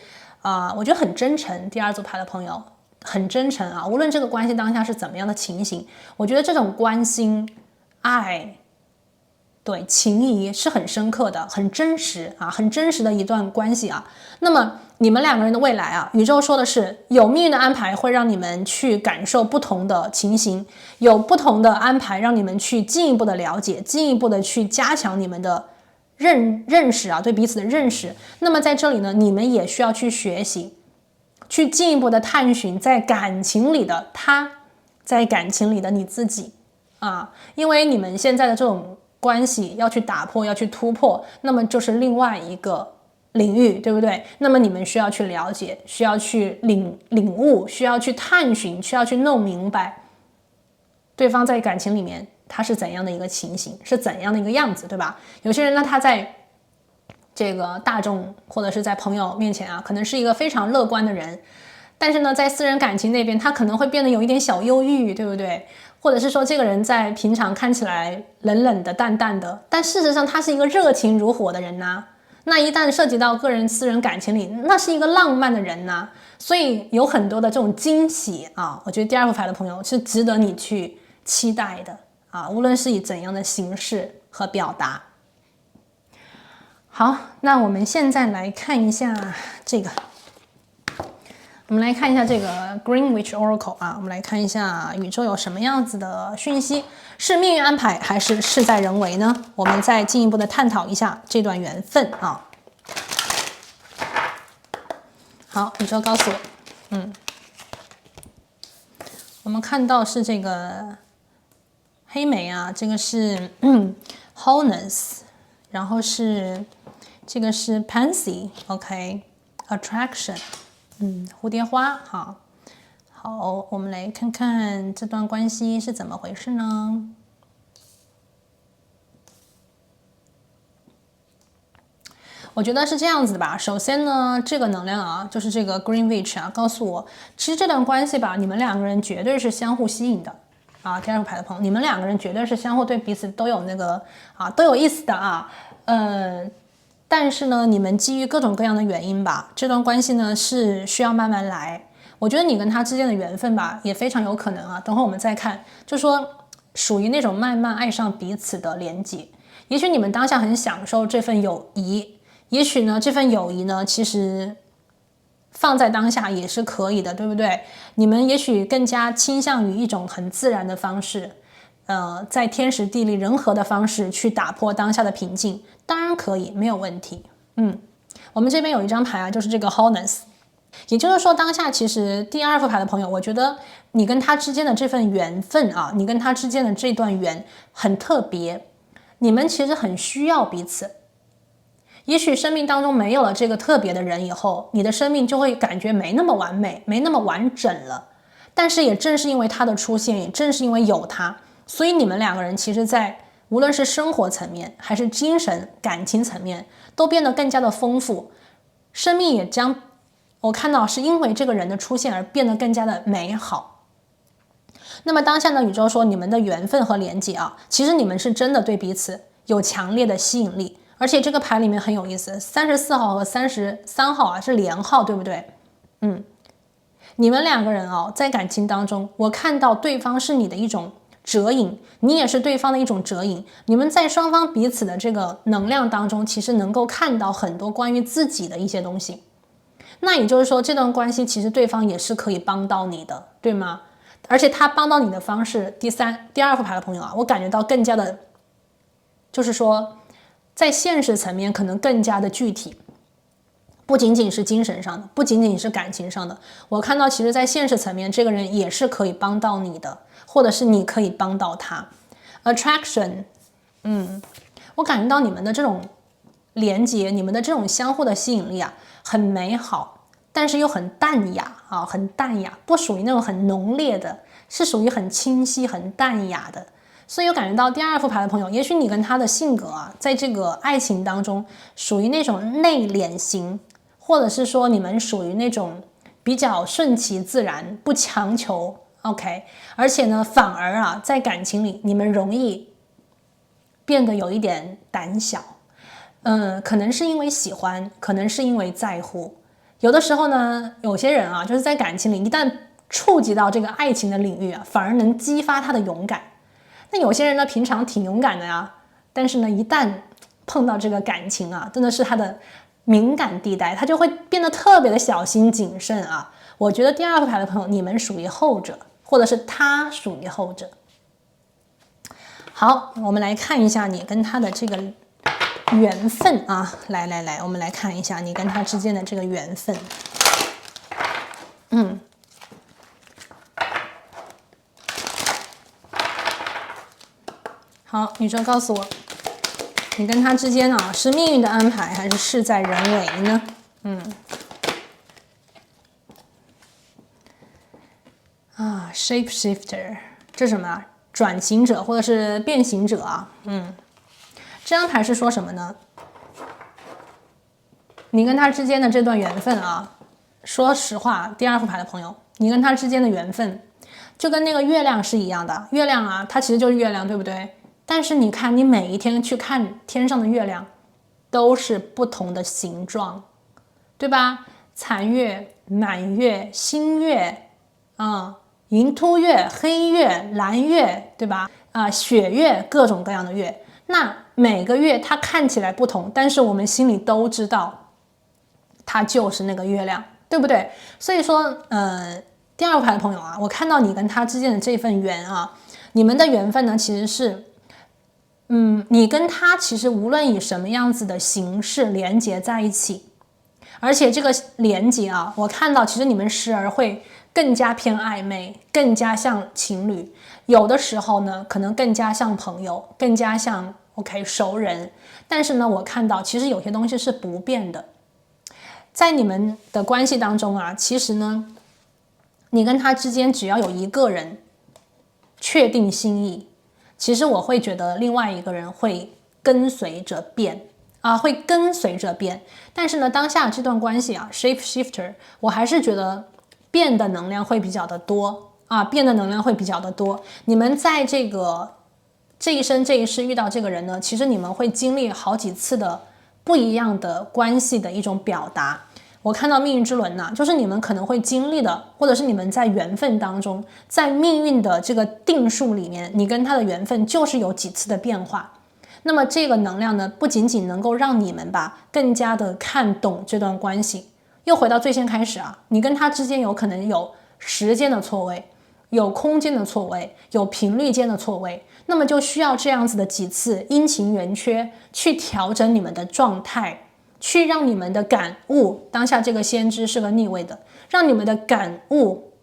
我觉得很真诚。第二组牌的朋友很真诚啊，无论这个关系当下是怎么样的情形，我觉得这种关心、爱、对情谊是很深刻的，很真实啊，很真实的一段关系啊。那么你们两个人的未来啊，宇宙说的是有命运的安排会让你们去感受不同的情形，有不同的安排让你们去进一步的了解，进一步的去加强你们的认识啊，对彼此的认识。那么在这里呢，你们也需要去学习，去进一步的探寻在感情里的他，在感情里的你自己啊。因为你们现在的这种关系要去打破，要去突破，那么就是另外一个领域，对不对？那么你们需要去了解，需要去领悟，需要去探寻，需要去弄明白对方在感情里面他是怎样的一个情形，是怎样的一个样子，对吧？有些人呢，他在这个大众或者是在朋友面前啊，可能是一个非常乐观的人，但是呢，在私人感情那边，他可能会变得有一点小忧郁，对不对？或者是说，这个人在平常看起来冷冷的、淡淡的，但事实上他是一个热情如火的人呐。那一旦涉及到个人私人感情里，那是一个浪漫的人呐。所以有很多的这种惊喜啊，我觉得第二副牌的朋友是值得你去期待的啊，无论是以怎样的形式和表达。好，那我们现在来看一下这个，我们来看一下这个 Greenwich Oracle 啊，我们来看一下宇宙有什么样子的讯息，是命运安排还是事在人为呢？我们再进一步的探讨一下这段缘分啊。好，宇宙告诉我，我们看到是这个黑莓啊，这个是wholeness， 然后是这个是 pansy，OK，attraction，蝴蝶花，好，我们来看看这段关系是怎么回事呢？我觉得是这样子的吧。首先呢，这个能量啊，就是这个 Greenwich 啊，告诉我，其实这段关系吧，你们两个人绝对是相互吸引的啊。第二副牌的朋友，你们两个人绝对是相互对彼此都有那个都有意思的啊。但是呢，你们基于各种各样的原因吧，这段关系呢是需要慢慢来。我觉得你跟他之间的缘分吧，也非常有可能啊。等会我们再看，就说属于那种慢慢爱上彼此的连结。也许你们当下很享受这份友谊。也许呢，这份友谊呢，其实放在当下也是可以的，对不对？你们也许更加倾向于一种很自然的方式，在天时地利人和的方式去打破当下的平静，当然可以，没有问题。我们这边有一张牌啊，就是这个 wholeness， 也就是说，当下其实第二副牌的朋友，我觉得你跟他之间的这份缘分啊，你跟他之间的这段缘很特别，你们其实很需要彼此。也许生命当中没有了这个特别的人以后，你的生命就会感觉没那么完美，没那么完整了。但是也正是因为他的出现，也正是因为有他，所以你们两个人其实在无论是生活层面还是精神感情层面都变得更加的丰富，生命也将我看到是因为这个人的出现而变得更加的美好。那么当下呢，宇宙说你们的缘分和连结啊，其实你们是真的对彼此有强烈的吸引力。而且这个牌里面很有意思，34号和33号啊是连号，对不对？你们两个人在感情当中，我看到对方是你的一种折影，你也是对方的一种折影。你们在双方彼此的这个能量当中，其实能够看到很多关于自己的一些东西。那也就是说，这段关系其实对方也是可以帮到你的，对吗？而且他帮到你的方式，第二副牌的朋友啊，我感觉到更加的，就是说。在现实层面可能更加的具体，不仅仅是精神上的，不仅仅是感情上的。我看到其实在现实层面，这个人也是可以帮到你的，或者是你可以帮到他。Attraction，我感觉到你们的这种连接，你们的这种相互的吸引力啊，很美好，但是又很淡雅啊，很淡雅，不属于那种很浓烈的，是属于很清晰、很淡雅的。所以我感觉到第二副牌的朋友，也许你跟他的性格啊，在这个爱情当中属于那种内敛型，或者是说你们属于那种比较顺其自然，不强求 ，OK， 而且呢，反而啊，在感情里你们容易变得有一点胆小，可能是因为喜欢，可能是因为在乎。有的时候呢，有些人啊，就是在感情里一旦触及到这个爱情的领域啊，反而能激发他的勇敢。那有些人呢，平常挺勇敢的呀，但是呢，一旦碰到这个感情啊，真的是他的敏感地带，他就会变得特别的小心谨慎啊。我觉得第二副牌的朋友，你们属于后者，或者是他属于后者。好，我们来看一下你跟他的这个缘分啊，来，我们来看一下你跟他之间的这个缘分。好，宇宙告诉我，你跟他之间啊，是命运的安排还是事在人为呢？shape shifter， 这是什么啊？转型者或者是变形者啊？这张牌是说什么呢？你跟他之间的这段缘分啊，说实话，第二副牌的朋友，你跟他之间的缘分，就跟那个月亮是一样的。月亮啊，它其实就是月亮，对不对？但是你看，你每一天去看天上的月亮，都是不同的形状，对吧？残月、满月、新月，银突月、黑月、蓝月，对吧？血月，各种各样的月，那每个月它看起来不同，但是我们心里都知道它就是那个月亮，对不对？所以说第二排的朋友啊，我看到你跟他之间的这份缘啊，你们的缘分呢其实是你跟他其实无论以什么样子的形式连接在一起，而且这个连接啊，我看到其实你们时而会更加偏暧昧，更加像情侣，有的时候呢可能更加像朋友，更加像熟人。但是呢我看到其实有些东西是不变的，在你们的关系当中啊，其实呢你跟他之间只要有一个人确定心意，其实我会觉得另外一个人会跟随着变啊，会跟随着变。但是呢当下这段关系啊 shape shifter， 我还是觉得变的能量会比较的多啊，变的能量会比较的多。你们在这一生这一世遇到这个人呢，其实你们会经历好几次的不一样的关系的一种表达。我看到命运之轮呢，就是你们可能会经历的，或者是你们在缘分当中，在命运的这个定数里面，你跟他的缘分就是有几次的变化。那么这个能量呢，不仅仅能够让你们更加的看懂这段关系。又回到最先开始啊，你跟他之间有可能有时间的错位，有空间的错位，有频率间的错位，那么就需要这样子的几次阴晴圆缺去调整你们的状态，去让你们的感悟，当下这个先知是个逆位的，让你们的感悟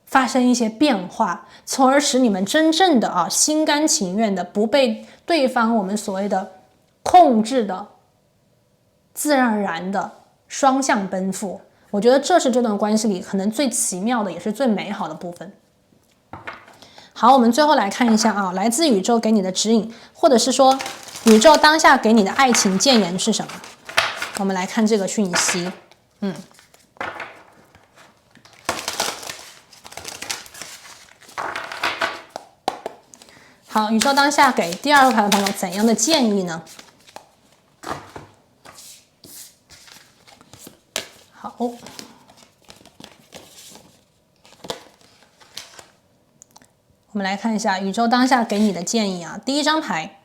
发生一些变化，从而使你们真正的心甘情愿的，不被对方我们所谓的控制的，自然而然的双向奔赴。我觉得这是这段关系里可能最奇妙的，也是最美好的部分。好，我们最后来看一下啊，来自宇宙给你的指引，或者是说宇宙当下给你的爱情谏言是什么？我们来看这个讯息。好，宇宙当下给第二个牌的朋友怎样的建议呢？好，我们来看一下宇宙当下给你的建议啊。第一张牌，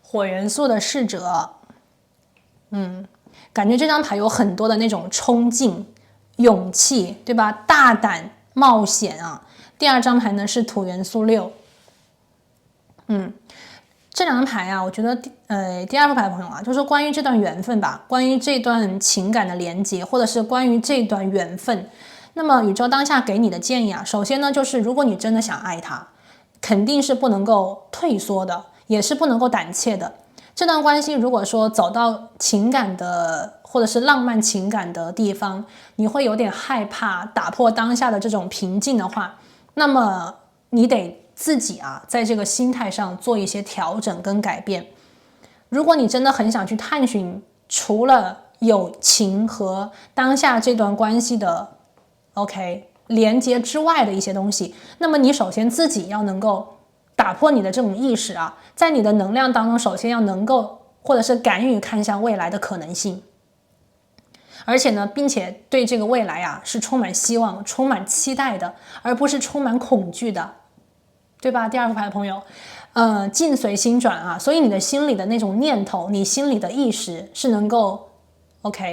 火元素的侍者，感觉这张牌有很多的那种冲劲、勇气，对吧？大胆冒险啊。第二张牌呢是土元素6，这两张牌啊，我觉得第二副牌的朋友啊，就是关于这段缘分吧，关于这段情感的连接，或者是关于这段缘分。那么宇宙当下给你的建议啊，首先呢，就是如果你真的想爱他，肯定是不能够退缩的，也是不能够胆怯的。这段关系如果说走到情感的或者是浪漫情感的地方，你会有点害怕打破当下的这种平静的话，那么你得自己啊，在这个心态上做一些调整跟改变。如果你真的很想去探寻除了友情和当下这段关系的连接之外的一些东西，那么你首先自己要能够打破你的这种意识啊，在你的能量当中，首先要能够或者是敢于看向未来的可能性，而且呢，并且对这个未来啊是充满希望、充满期待的，而不是充满恐惧的，对吧？第二副牌的朋友，境随心转啊，所以你的心里的那种念头，你心里的意识是能够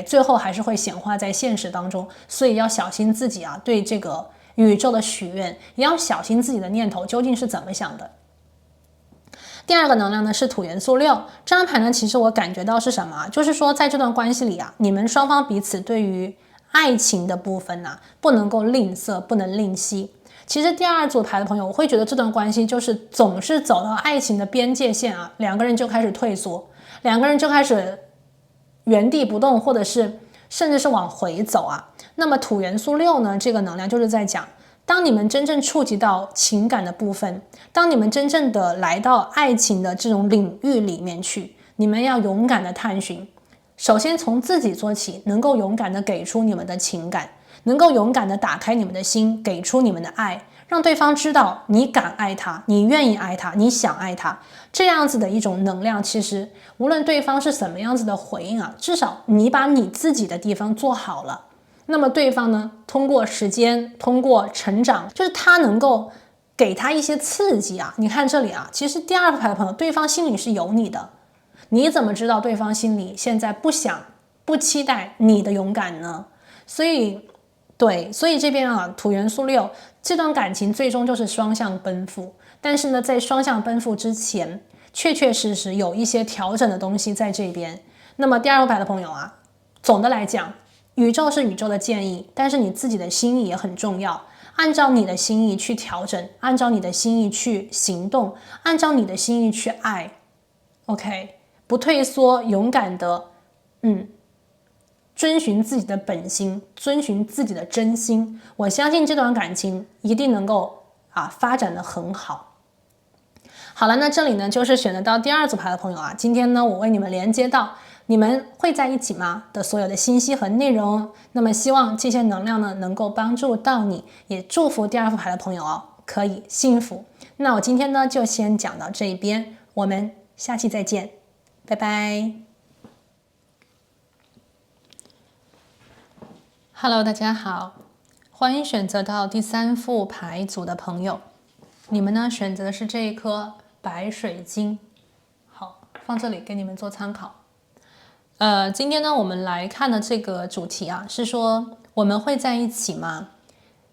最后还是会显化在现实当中，所以要小心自己啊，对这个宇宙的许愿，也要小心自己的念头究竟是怎么想的。第二个能量呢是土元素6，这张牌呢，其实我感觉到是什么？就是说在这段关系里啊，你们双方彼此对于爱情的部分啊，不能够吝啬，不能吝惜。其实第二组牌的朋友，我会觉得这段关系就是总是走到爱情的边界线啊，两个人就开始退缩，两个人就开始原地不动，或者是甚至是往回走啊。那么土元素6呢，这个能量就是在讲，当你们真正触及到情感的部分，当你们真正的来到爱情的这种领域里面去，你们要勇敢的探寻，首先从自己做起，能够勇敢的给出你们的情感，能够勇敢的打开你们的心，给出你们的爱，让对方知道你敢爱他，你愿意爱他，你想爱他，这样子的一种能量，其实无论对方是什么样子的回应啊，至少你把你自己的地方做好了，那么对方呢，通过时间，通过成长，就是他能够给他一些刺激啊。你看这里啊，其实第二副牌的朋友，对方心里是有你的，你怎么知道对方心里现在不期待你的勇敢呢？所以这边啊，土元素6这段感情最终就是双向奔赴，但是呢，在双向奔赴之前，确确实实有一些调整的东西在这边。那么第二副牌的朋友啊，总的来讲，宇宙是宇宙的建议，但是你自己的心意也很重要，按照你的心意去调整，按照你的心意去行动，按照你的心意去爱 ，OK， 不退缩，勇敢的，遵循自己的本心，遵循自己的真心，我相信这段感情一定能够发展的很好。好了，那这里呢就是选择到第二组牌的朋友啊，今天呢我为你们连接到你们会在一起吗的所有的信息和内容。那么希望这些能量呢能够帮助到你，也祝福第二副牌的朋友哦可以幸福。那我今天呢就先讲到这边，我们下期再见，拜拜。Hello， 大家好，欢迎选择到第3副牌组的朋友，你们呢选择的是这一颗白水晶，好，放这里给你们做参考。今天呢我们来看的这个主题啊，是说我们会在一起吗？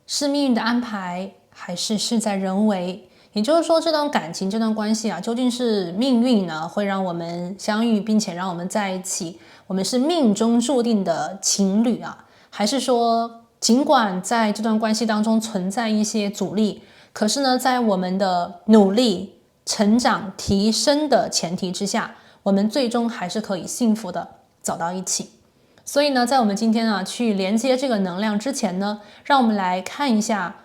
是命运的安排，还是事在人为？也就是说，这段感情、这段关系啊，究竟是命运呢会让我们相遇，并且让我们在一起？我们是命中注定的情侣啊，还是说，尽管在这段关系当中存在一些阻力，可是呢，在我们的努力、成长、提升的前提之下，我们最终还是可以幸福的走到一起。所以呢，在我们今天啊去连接这个能量之前呢，让我们来看一下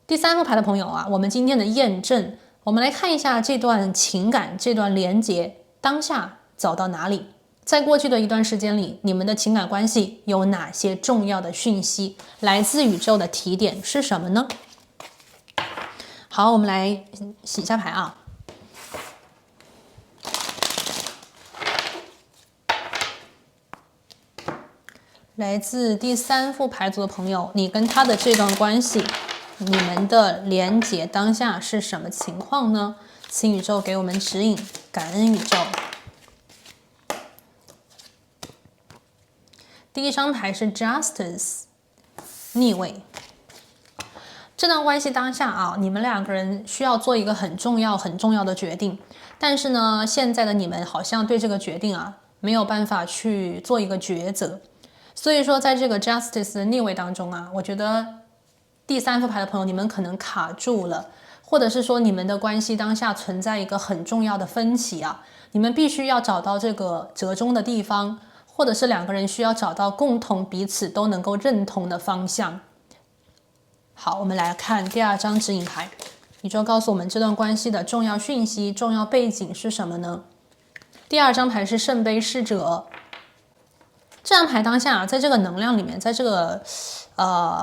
第3副牌的朋友啊，我们今天的验证，我们来看一下这段情感、这段连接当下走到哪里。在过去的一段时间里，你们的情感关系有哪些重要的讯息？来自宇宙的提点是什么呢？好，我们来洗一下牌啊。来自第3副牌组的朋友，你跟他的这段关系，你们的连结当下是什么情况呢？请宇宙给我们指引，感恩宇宙。第1张牌是 Justice 逆位。这段关系当下啊，你们2个人需要做一个很重要的决定，但是呢，现在的你们好像对这个决定啊没有办法去做一个抉择。所以说，在这个 Justice 的逆位当中啊，我觉得第3副牌的朋友，你们可能卡住了，或者是说你们的关系当下存在一个很重要的分歧啊，你们必须要找到这个折中的地方，或者是2个人需要找到共同彼此都能够认同的方向。好，我们来看第2张指引牌，宇宙告诉我们这段关系的重要讯息、重要背景是什么呢？第2张牌是圣杯侍者。这张牌当下啊，在这个能量里面，在这个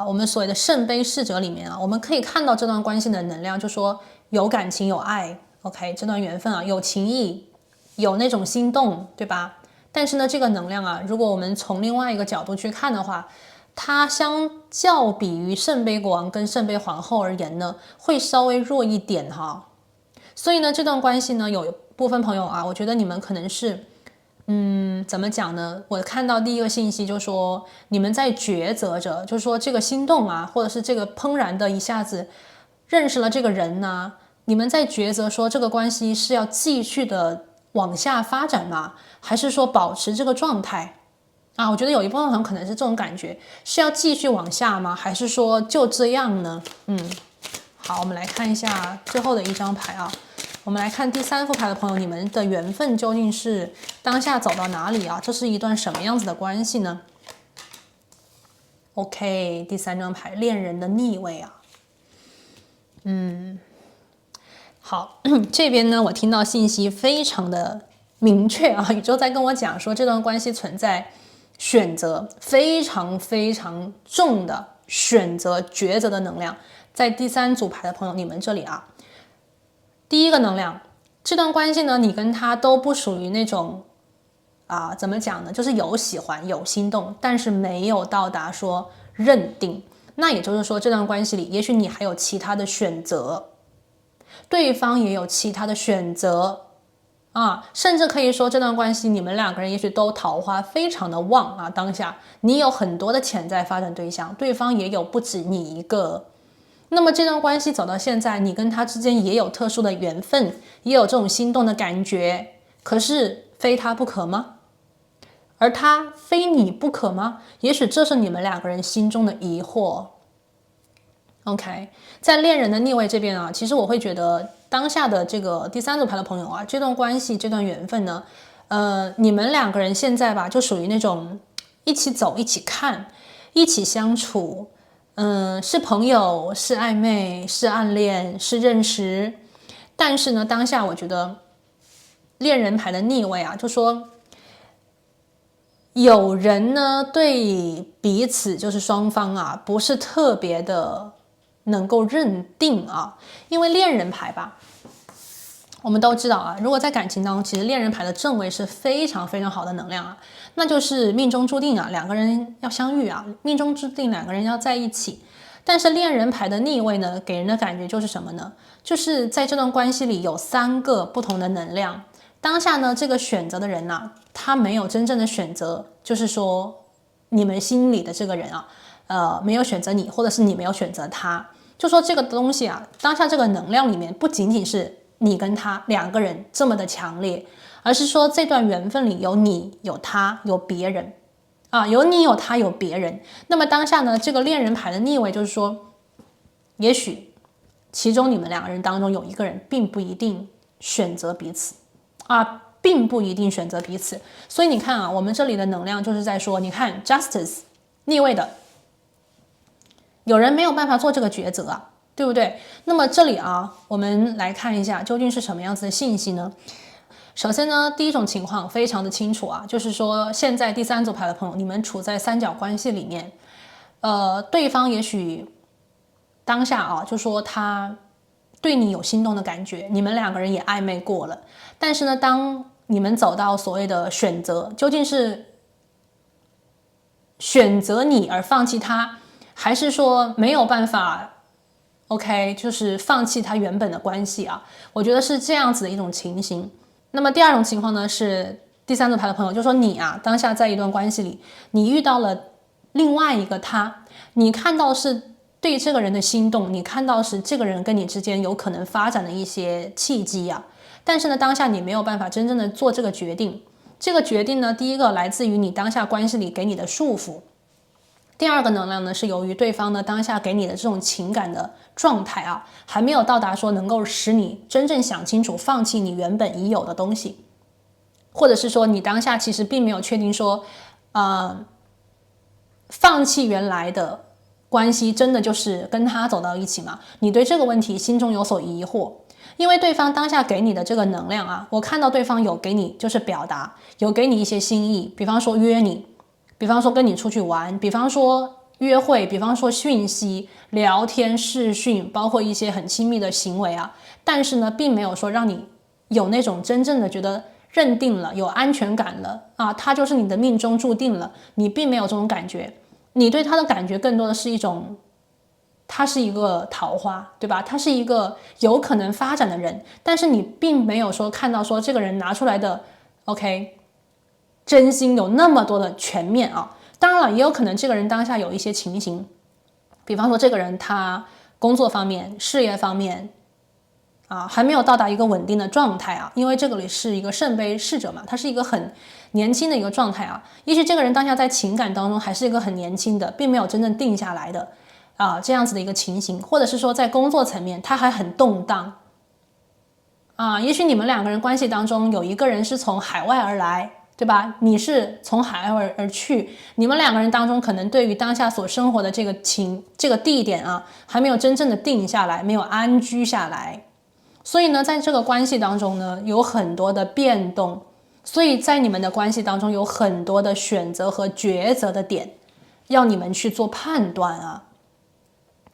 我们所谓的圣杯侍者里面啊，我们可以看到这段关系的能量，就说有感情有爱 ，OK， 这段缘分啊有情谊，有那种心动，对吧？但是呢，这个能量啊，如果我们从另外一个角度去看的话，它相较比于圣杯国王跟圣杯皇后而言呢，会稍微弱一点哈。所以呢，这段关系呢，有部分朋友啊，我觉得你们可能是怎么讲呢？我看到第一个信息就说你们在抉择着，就是说这个心动啊，或者是这个怦然的一下子认识了这个人呢，你们在抉择说这个关系是要继续的往下发展吗？还是说保持这个状态啊？我觉得有一部分朋友可能是这种感觉，是要继续往下吗？还是说就这样呢？好，我们来看一下最后的一张牌啊。我们来看第3副牌的朋友，你们的缘分究竟是当下走到哪里啊？这是一段什么样子的关系呢 ？OK， 第3张牌，恋人的逆位啊。好，这边呢，我听到信息非常的明确啊，宇宙在跟我讲说，这段关系存在选择，非常非常重的选择抉择的能量，在第3组牌的朋友，你们这里啊。第一个能量，这段关系呢，你跟他都不属于那种怎么讲呢？就是有喜欢有心动，但是没有到达说认定。那也就是说，这段关系里，也许你还有其他的选择。对方也有其他的选择啊，甚至可以说这段关系你们两个人也许都桃花非常的旺啊，当下你有很多的潜在发展对象，对方也有不止你一个。那么这段关系走到现在，你跟他之间也有特殊的缘分，也有这种心动的感觉，可是非他不可吗？而他非你不可吗？也许这是你们两个人心中的疑惑。OK， 在恋人的逆位这边啊，其实我会觉得当下的这个第三组牌的朋友啊，这段关系这段缘分呢，你们两个人现在吧，就属于那种一起走、一起看、一起相处，是朋友、是暧昧、是暗恋、是认识，但是呢，当下我觉得恋人牌的逆位啊，就说有人呢对彼此就是双方啊，不是特别的能够认定啊，因为恋人牌吧，我们都知道啊，如果在感情当中，其实恋人牌的正位是非常非常好的能量啊，那就是命中注定啊，两个人要相遇啊，命中注定两个人要在一起。但是恋人牌的逆位呢，给人的感觉就是什么呢？就是在这段关系里有3个不同的能量。当下呢，这个选择的人呢，他没有真正的选择，就是说你们心里的这个人啊，没有选择你，或者是你没有选择他。就说这个东西啊，当下这个能量里面不仅仅是你跟他两个人这么的强烈，而是说这段缘分里有你有他有别人啊，有你有他有别人。那么当下呢，这个恋人牌的逆位就是说，也许其中你们两个人当中有一个人并不一定选择彼此啊，并不一定选择彼此。所以你看啊，我们这里的能量就是在说，你看 Justice 逆位的，有人没有办法做这个抉择啊，对不对？那么这里啊，我们来看一下究竟是什么样子的信息呢？首先呢，第一种情况非常的清楚啊，就是说现在第三组牌的朋友，你们处在三角关系里面，对方也许当下啊，就说他对你有心动的感觉，你们两个人也暧昧过了，但是呢，当你们走到所谓的选择，究竟是选择你而放弃他，还是说没有办法 OK， 就是放弃他原本的关系啊？我觉得是这样子的一种情形。那么第二种情况呢，是第三组牌的朋友，就说你啊，当下在一段关系里，你遇到了另外一个他，你看到是对这个人的心动，你看到是这个人跟你之间有可能发展的一些契机啊，但是呢，当下你没有办法真正的做这个决定。这个决定呢，第一个来自于你当下关系里给你的束缚，第二个能量呢，是由于对方呢当下给你的这种情感的状态啊，还没有到达说能够使你真正想清楚放弃你原本已有的东西，或者是说你当下其实并没有确定说，放弃原来的关系真的就是跟他走到一起吗？你对这个问题心中有所疑惑，因为对方当下给你的这个能量啊，我看到对方有给你就是表达，有给你一些心意，比方说约你，比方说跟你出去玩，比方说约会，比方说讯息、聊天、视讯，包括一些很亲密的行为啊，但是呢，并没有说让你有那种真正的觉得认定了、有安全感了啊，他就是你的命中注定了，你并没有这种感觉，你对他的感觉更多的是一种，他是一个桃花，对吧？他是一个有可能发展的人，但是你并没有说看到说这个人拿出来的 OK。真心有那么多的全面啊，当然了，也有可能这个人当下有一些情形，比方说这个人他工作方面、事业方面啊，还没有到达一个稳定的状态啊，因为这个里是一个圣杯侍者嘛，他是一个很年轻的一个状态啊，也许这个人当下在情感当中还是一个很年轻的，并没有真正定下来的啊，这样子的一个情形，或者是说在工作层面他还很动荡啊，也许你们两个人关系当中有一个人是从海外而来，对吧？你是从海外而去，你们两个人当中可能对于当下所生活的这个地点啊，还没有真正的定下来，没有安居下来。所以呢，在这个关系当中呢，有很多的变动，所以在你们的关系当中有很多的选择和抉择的点，要你们去做判断啊。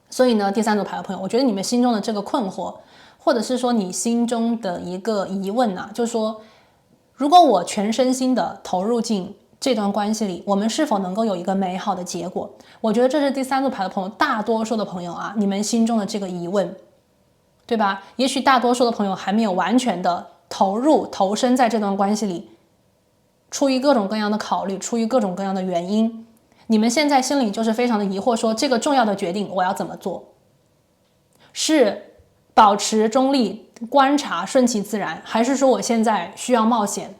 所以呢，第三组牌的朋友，我觉得你们心中的这个困惑，或者是说你心中的一个疑问啊，就是说，如果我全身心的投入进这段关系里，我们是否能够有一个美好的结果？我觉得这是第三组牌的朋友，大多数的朋友啊，你们心中的这个疑问。对吧？也许大多数的朋友还没有完全的投身在这段关系里，出于各种各样的考虑，出于各种各样的原因，你们现在心里就是非常的疑惑，说这个重要的决定我要怎么做？是保持中立、观察、顺其自然，还是说我现在需要冒险？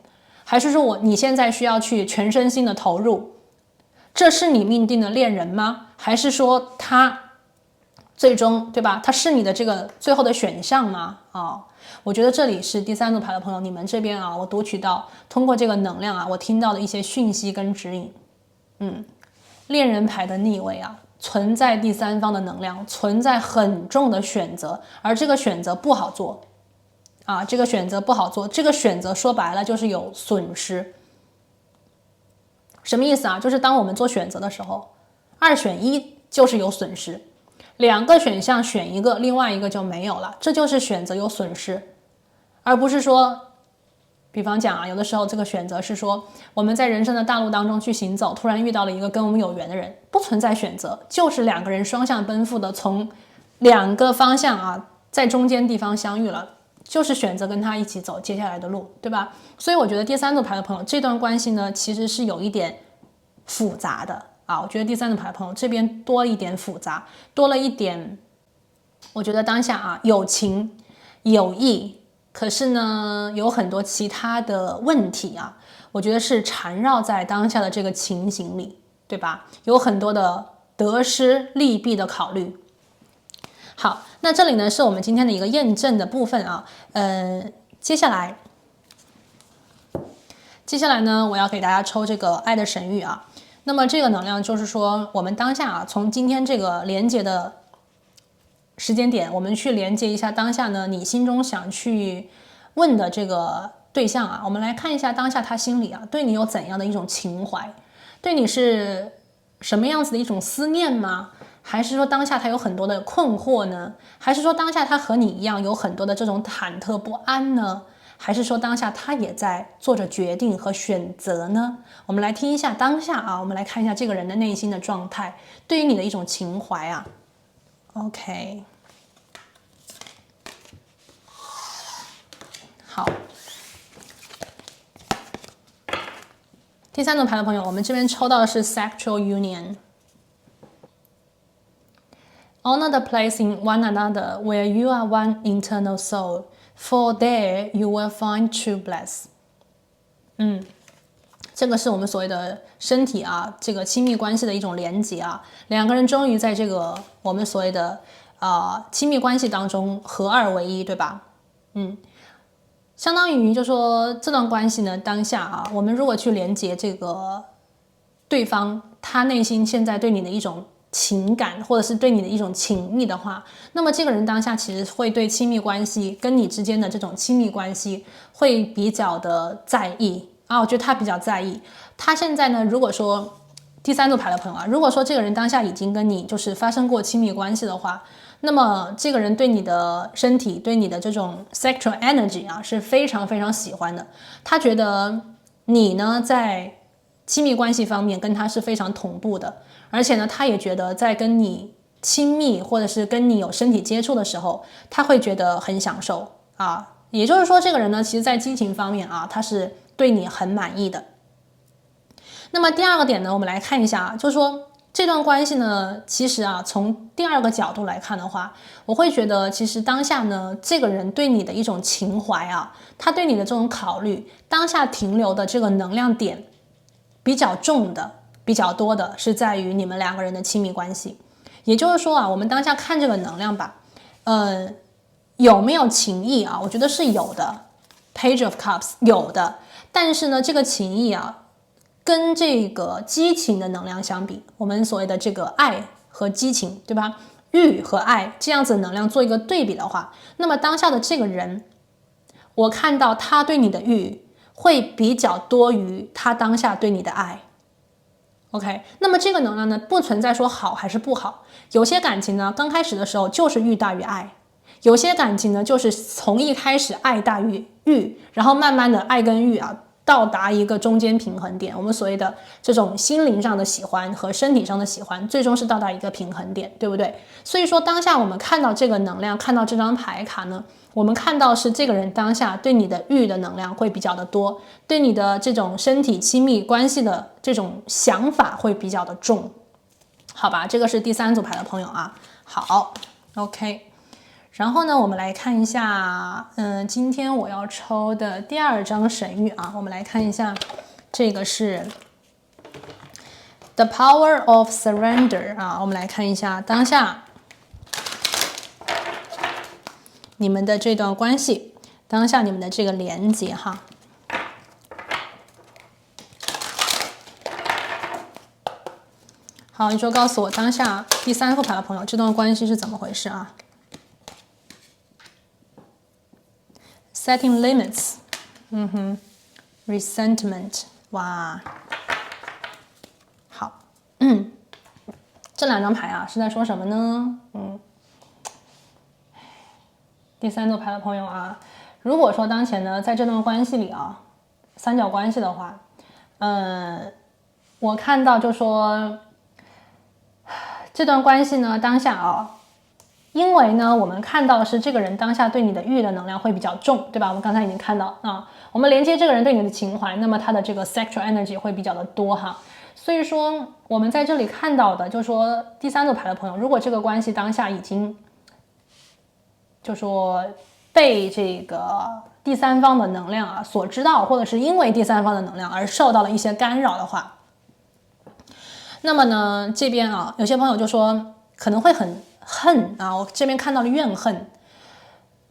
还是说你现在需要去全身心的投入？这是你命定的恋人吗？还是说他最终，对吧？他是你的这个最后的选项吗？我觉得这里是第三组牌的朋友，你们这边我读取到通过这个能量我听到的一些讯息跟指引。恋人牌的逆位存在第三方的能量，存在很重的选择，而这个选择不好做这个选择不好做，这个选择说白了就是有损失。什么意思就是当我们做选择的时候，2选1就是有损失，2个选项选一个，另外一个就没有了，这就是选择有损失，而不是说，比方讲有的时候这个选择是说我们在人生的大路当中去行走，突然遇到了一个跟我们有缘的人，不存在选择，就是2个人双向奔赴的，从2个方向在中间地方相遇了，就是选择跟他一起走接下来的路，对吧？所以我觉得第三组牌的朋友，这段关系呢其实是有一点复杂的我觉得第三组牌的朋友这边多一点复杂，多了一点，我觉得当下有情有义，可是呢有很多其他的问题我觉得是缠绕在当下的这个情形里，对吧？有很多的得失利弊的考虑。好，那这里呢是我们今天的一个验证的部分接下来呢，我要给大家抽这个爱的神谕那么这个能量就是说，我们当下从今天这个连接的时间点，我们去连接一下当下呢，你心中想去问的这个对象我们来看一下当下他心里对你有怎样的一种情怀，对你是什么样子的一种思念吗？还是说当下他有很多的困惑呢？还是说当下他和你一样有很多的这种忐忑不安呢？还是说当下他也在做着决定和选择呢？我们来听一下当下我们来看一下这个人的内心的状态，对于你的一种情怀OK， 好，第三组牌的朋友，我们这边抽到的是 Sexual Union。Honor the place in one another where you are one internal soul, for there you will find true bliss。这个是我们所谓的身体这个亲密关系的一种连结2个人终于在这个我们所谓的亲密关系当中合二为一，对吧？相当于就说这段关系呢，当下我们如果去连接这个对方他内心现在对你的一种情感，或者是对你的一种情谊的话，那么这个人当下其实会对亲密关系跟你之间的这种亲密关系会比较的在意我觉得他比较在意。他现在呢，如果说第三组牌的朋友如果说这个人当下已经跟你就是发生过亲密关系的话，那么这个人对你的身体，对你的这种 sexual energy 是非常非常喜欢的。他觉得你呢在亲密关系方面跟他是非常同步的，而且呢他也觉得在跟你亲密或者是跟你有身体接触的时候，他会觉得很享受也就是说这个人呢其实在激情方面他是对你很满意的。那么第二个点呢，我们来看一下就是说这段关系呢，其实从第二个角度来看的话，我会觉得其实当下呢，这个人对你的一种情怀他对你的这种考虑，当下停留的这个能量点比较重的、比较多的是在于你们2个人的亲密关系。也就是说我们当下看这个能量吧，有没有情谊我觉得是有的 ，Page of Cups 有的，但是呢，这个情谊跟这个激情的能量相比，我们所谓的这个爱和激情，对吧？欲和爱这样子的能量做一个对比的话，那么当下的这个人，我看到他对你的欲会比较多于他当下对你的爱。OK， 那么这个能量呢，不存在说好还是不好。有些感情呢，刚开始的时候就是欲大于爱；有些感情呢，就是从一开始爱大于欲，然后慢慢的爱跟欲到达一个中间平衡点。我们所谓的这种心灵上的喜欢和身体上的喜欢，最终是到达一个平衡点，对不对？所以说当下我们看到这个能量，看到这张牌卡呢，我们看到是这个人当下对你的欲的能量会比较的多，对你的这种身体亲密关系的这种想法会比较的重，好吧？这个是第3组牌的朋友啊。好 ，OK。然后呢，我们来看一下，今天我要抽的第2张神谕啊，我们来看一下，这个是 The Power of Surrender 啊，我们来看一下当下你们的这段关系，当下你们的这个连接哈。好，你说告诉我当下第3副牌的朋友，这段关系是怎么回事啊？Setting limits， resentment， 哇，好，这2张牌啊是在说什么呢？第3组牌的朋友啊，如果说当前呢在这段关系里啊，三角关系的话，我看到就说这段关系呢当下啊。因为呢，我们看到的是这个人当下对你的欲的能量会比较重，对吧？我们刚才已经看到啊，我们连接这个人对你的情怀，那么他的这个 sexual energy 会比较的多哈。所以说，我们在这里看到的，就说第3组牌的朋友，如果这个关系当下已经就说被这个第3方的能量啊所知道，或者是因为第3方的能量而受到了一些干扰的话，那么呢，这边啊，有些朋友就说可能会很恨啊，我这边看到了怨恨。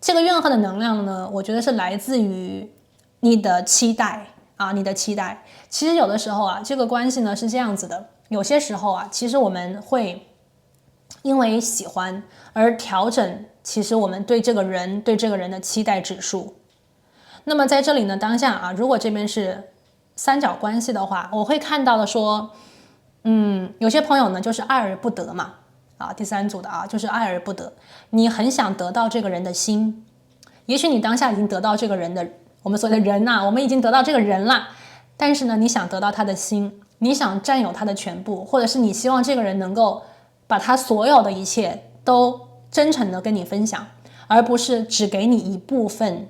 这个怨恨的能量呢，我觉得是来自于你的期待啊，你的期待。其实有的时候啊，这个关系呢是这样子的，有些时候啊，其实我们会因为喜欢而调整，其实我们对这个人的期待指数。那么在这里呢，当下啊，如果这边是三角关系的话，我会看到的说，有些朋友呢就是爱而不得嘛。啊，第3组的啊，就是爱而不得，你很想得到这个人的心，也许你当下已经得到这个人的，我们所谓的人呐，我们已经得到这个人了，但是呢，你想得到他的心，你想占有他的全部，或者是你希望这个人能够把他所有的一切都真诚的跟你分享，而不是只给你一部分。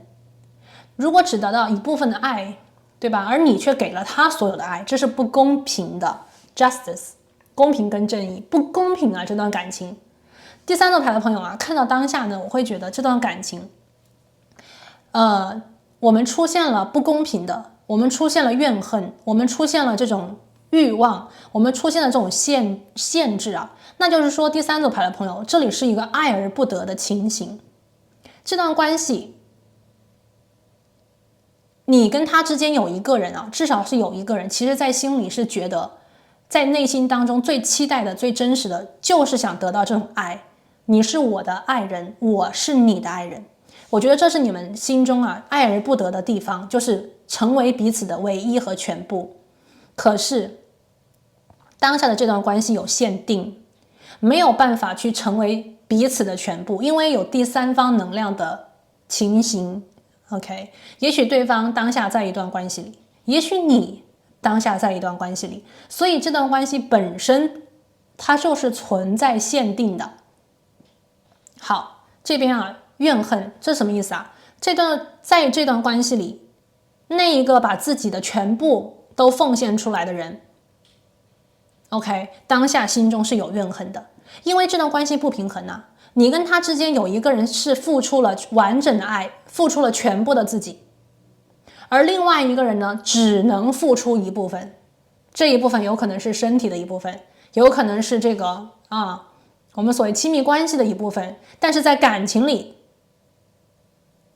如果只得到一部分的爱，对吧？而你却给了他所有的爱，这是不公平的 justice。公平跟正义不公平啊！这段感情，第3组牌的朋友啊，看到当下呢，我会觉得这段感情，我们出现了不公平的，我们出现了怨恨，我们出现了这种欲望，我们出现了这种限制啊，那就是说第3组牌的朋友，这里是一个爱而不得的情形。这段关系，你跟他之间有一个人啊，至少是有一个人，其实在心里是觉得。在内心当中最期待的最真实的就是想得到这种爱，你是我的爱人，我是你的爱人，我觉得这是你们心中啊爱而不得的地方，就是成为彼此的唯一和全部。可是当下的这段关系有限定，没有办法去成为彼此的全部，因为有第3方能量的情形。 OK， 也许对方当下在一段关系里，也许你当下在一段关系里，所以这段关系本身它就是存在限定的。好，这边啊怨恨，这什么意思啊？在这段关系里，那一个把自己的全部都奉献出来的人 ，OK， 当下心中是有怨恨的，因为这段关系不平衡啊。你跟他之间有一个人是付出了完整的爱，付出了全部的自己。而另外一个人呢，只能付出一部分，这一部分有可能是身体的一部分，有可能是这个我们所谓亲密关系的一部分，但是在感情里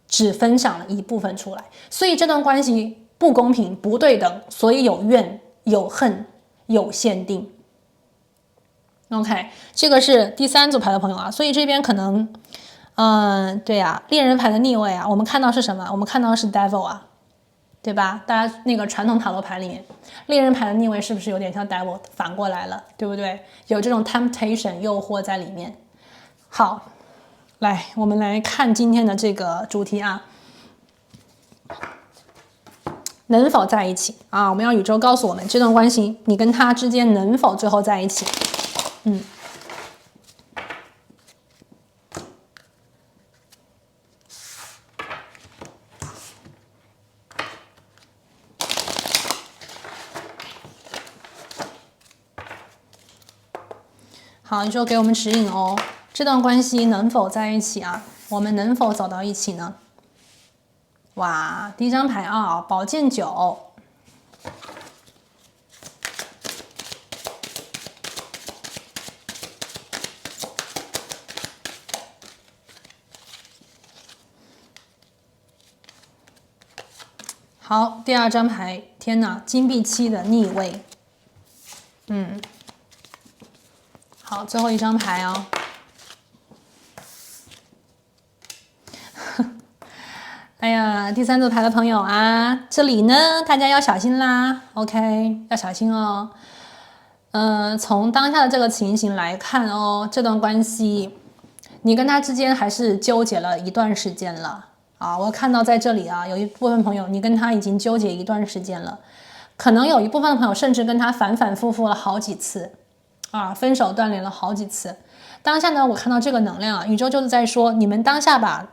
只分享了一部分出来，所以这段关系不公平、不对等，所以有怨、有恨、有限定。OK， 这个是第3组牌的朋友啊，所以这边可能，对呀，恋人牌的逆位啊，我们看到是什么？我们看到是 Devil 啊。对吧？大家那个传统塔罗牌里面，恋人牌的逆位是不是有点像 devil 反过来了，对不对？有这种 temptation 诱惑在里面。好，来，我们来看今天的这个主题啊。能否在一起啊？我们要宇宙告诉我们这段关系，你跟他之间能否最后在一起？好，宇宙给我们指引哦，这段关系能否在一起啊？我们能否走到一起呢？哇，第一张牌啊，宝剑9。好，第二张牌，天哪，金币7的逆位。好，最后一张牌哦。哎呀，第3组牌的朋友啊，这里呢，大家要小心啦 ，OK， 要小心哦。从当下的这个情形来看哦，这段关系，你跟他之间还是纠结了一段时间了啊。我看到在这里啊，有一部分朋友，你跟他已经纠结一段时间了，可能有一部分朋友甚至跟他反反复复了好几次啊，分手断联了好几次。当下呢，我看到这个能量啊，宇宙就是在说，你们当下吧，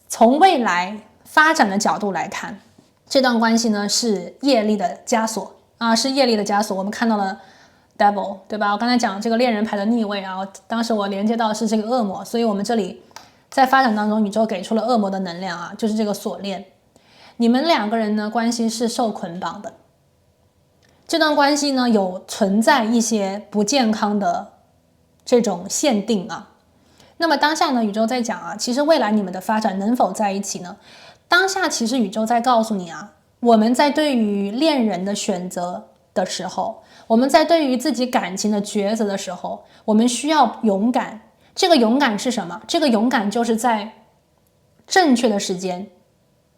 从未来发展的角度来看，这段关系呢是业力的枷锁啊，是业力的枷锁。我们看到了 Devil， 对吧？我刚才讲这个恋人牌的逆位啊，当时我连接到的是这个恶魔，所以我们这里在发展当中，宇宙给出了恶魔的能量啊，就是这个锁链。你们2个人呢关系是受捆绑的，这段关系呢有存在一些不健康的这种限定啊。那么当下呢，宇宙在讲啊，其实未来你们的发展能否在一起呢？当下其实宇宙在告诉你啊，我们在对于恋人的选择的时候，我们在对于自己感情的抉择的时候，我们需要勇敢。这个勇敢是什么？这个勇敢就是在正确的时间，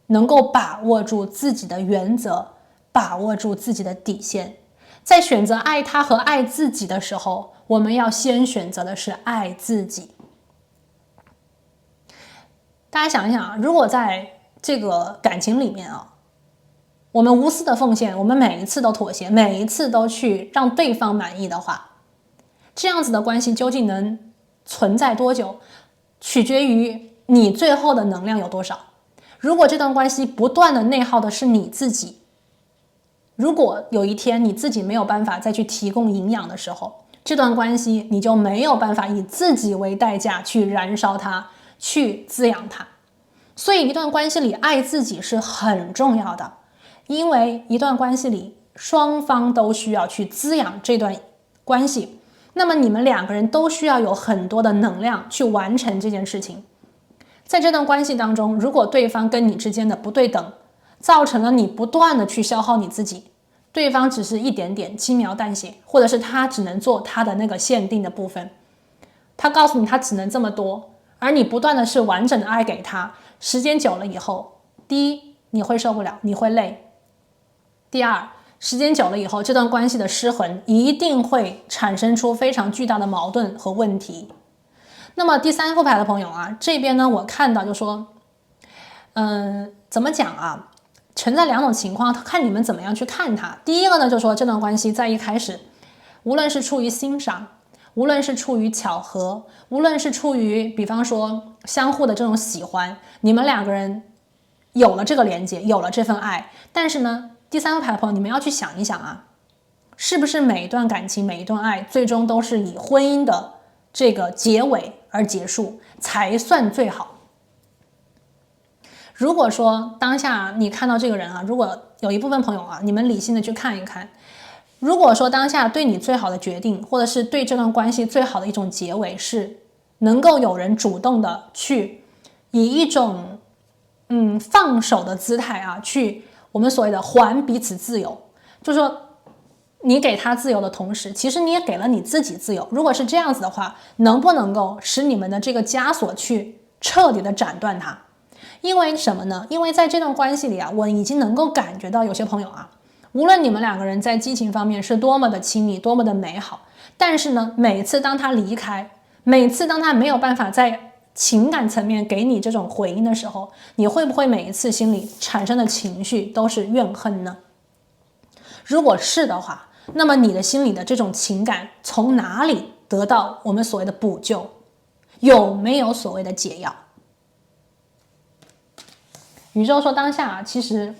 能够把握住自己的原则，把握住自己的底线。在选择爱他和爱自己的时候，我们要先选择的是爱自己。大家想一想啊，如果在这个感情里面啊，我们无私的奉献，我们每一次都妥协，每一次都去让对方满意的话，这样子的关系究竟能存在多久，取决于你最后的能量有多少。如果这段关系不断的内耗的是你自己，如果有一天你自己没有办法再去提供营养的时候，这段关系你就没有办法以自己为代价去燃烧它，去滋养它。所以一段关系里爱自己是很重要的，因为一段关系里双方都需要去滋养这段关系，那么你们2个人都需要有很多的能量去完成这件事情。在这段关系当中，如果对方跟你之间的不对等，造成了你不断的去消耗你自己，对方只是一点点轻描淡写，或者是他只能做他的那个限定的部分，他告诉你他只能这么多，而你不断的是完整的爱给他，时间久了以后，第一，你会受不了，你会累；第二，时间久了以后，这段关系的失衡一定会产生出非常巨大的矛盾和问题。那么第3副牌的朋友啊，这边呢我看到就说，怎么讲啊？存在2种情况，看你们怎么样去看它。第一个呢，就说这段关系在一开始，无论是出于欣赏，无论是出于巧合，无论是出于比方说相互的这种喜欢，你们2个人有了这个连接，有了这份爱。但是呢，第3副牌的朋友，你们要去想一想啊，是不是每一段感情，每一段爱，最终都是以婚姻的这个结尾而结束才算最好？如果说当下你看到这个人啊，如果有一部分朋友啊，你们理性的去看一看，如果说当下对你最好的决定，或者是对这段关系最好的一种结尾，是能够有人主动的去以一种放手的姿态啊，去我们所谓的还彼此自由，就是说你给他自由的同时，其实你也给了你自己自由。如果是这样子的话，能不能够使你们的这个枷锁去彻底的斩断它？因为什么呢？因为在这段关系里啊，我已经能够感觉到有些朋友啊，无论你们2个人在激情方面是多么的亲密，多么的美好，但是呢，每次当他离开，每次当他没有办法再情感层面给你这种回应的时候，你会不会每一次心里产生的情绪都是怨恨呢？如果是的话，那么你的心里的这种情感从哪里得到我们所谓的补救？有没有所谓的解药？宇宙说当下其实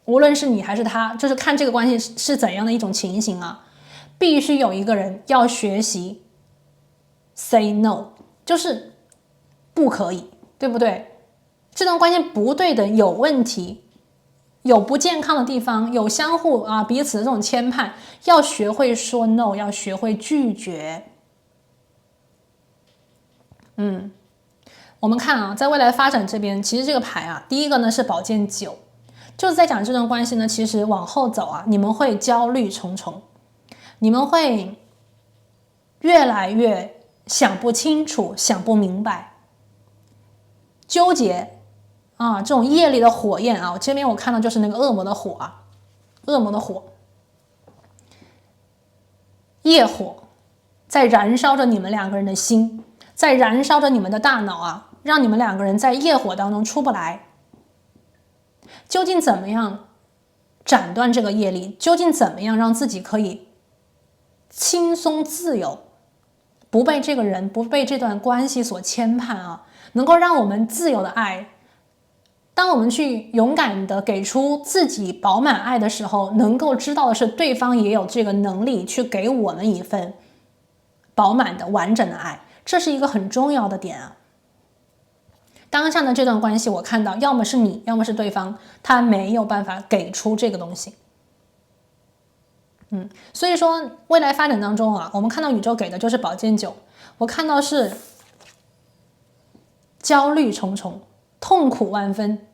无论是你还是他，就是看这个关系是怎样的一种情形啊，必须有一个人要学习 say no， 就是不可以，对不对？这段关系不对等，有问题，有不健康的地方，有相互彼此的这种牵绊，要学会说 no， 要学会拒绝。我们看在未来发展这边，其实这个牌第一个呢是宝剑9，就是在讲这段关系呢，其实往后走你们会焦虑重重，你们会越来越想不清楚，想不明白，纠结这种业力的火焰这边我看到就是那个恶魔的火恶魔的火，业火在燃烧着你们两个人的心，在燃烧着你们的大脑让你们两个人在业火当中出不来。究竟怎么样斩断这个业力？究竟怎么样让自己可以轻松自由，不被这个人，不被这段关系所牵绊能够让我们自由的爱。当我们去勇敢的给出自己饱满爱的时候，能够知道的是对方也有这个能力去给我们一份饱满的完整的爱，这是一个很重要的点当下的这段关系我看到要么是你，要么是对方，他没有办法给出这个东西。所以说未来发展当中我们看到宇宙给的就是宝剑9，我看到是焦虑重重，痛苦万分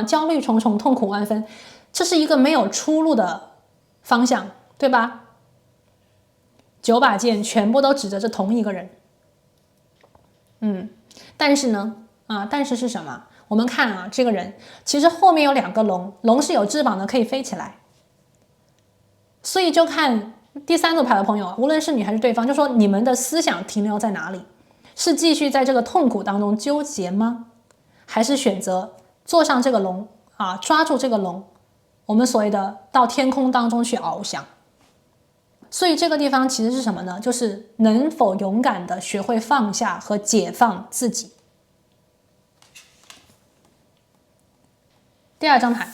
焦虑重重，痛苦万分，这是一个没有出路的方向，对吧？9把剑全部都指着这同一个人。但是呢但是是什么？我们看这个人其实后面有2个龙，龙是有翅膀的，可以飞起来。所以就看第3组牌的朋友无论是你还是对方，就说你们的思想停留在哪里？是继续在这个痛苦当中纠结吗？还是选择坐上这个龙抓住这个龙，我们所谓的到天空当中去翱翔？所以这个地方其实是什么呢？就是能否勇敢的学会放下和解放自己。第2张牌，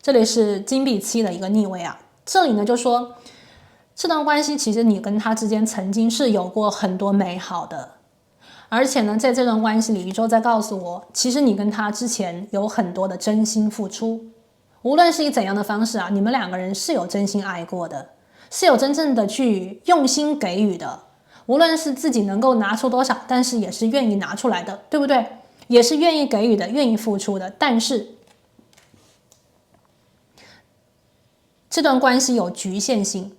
这里是金币7的一个逆位这里呢就说这段关系其实你跟他之间曾经是有过很多美好的，而且呢在这段关系里，宇宙在告诉我，其实你跟他之前有很多的真心付出，无论是以怎样的方式你们两个人是有真心爱过的，是有真正的去用心给予的，无论是自己能够拿出多少，但是也是愿意拿出来的，对不对？也是愿意给予的，愿意付出的。但是这段关系有局限性，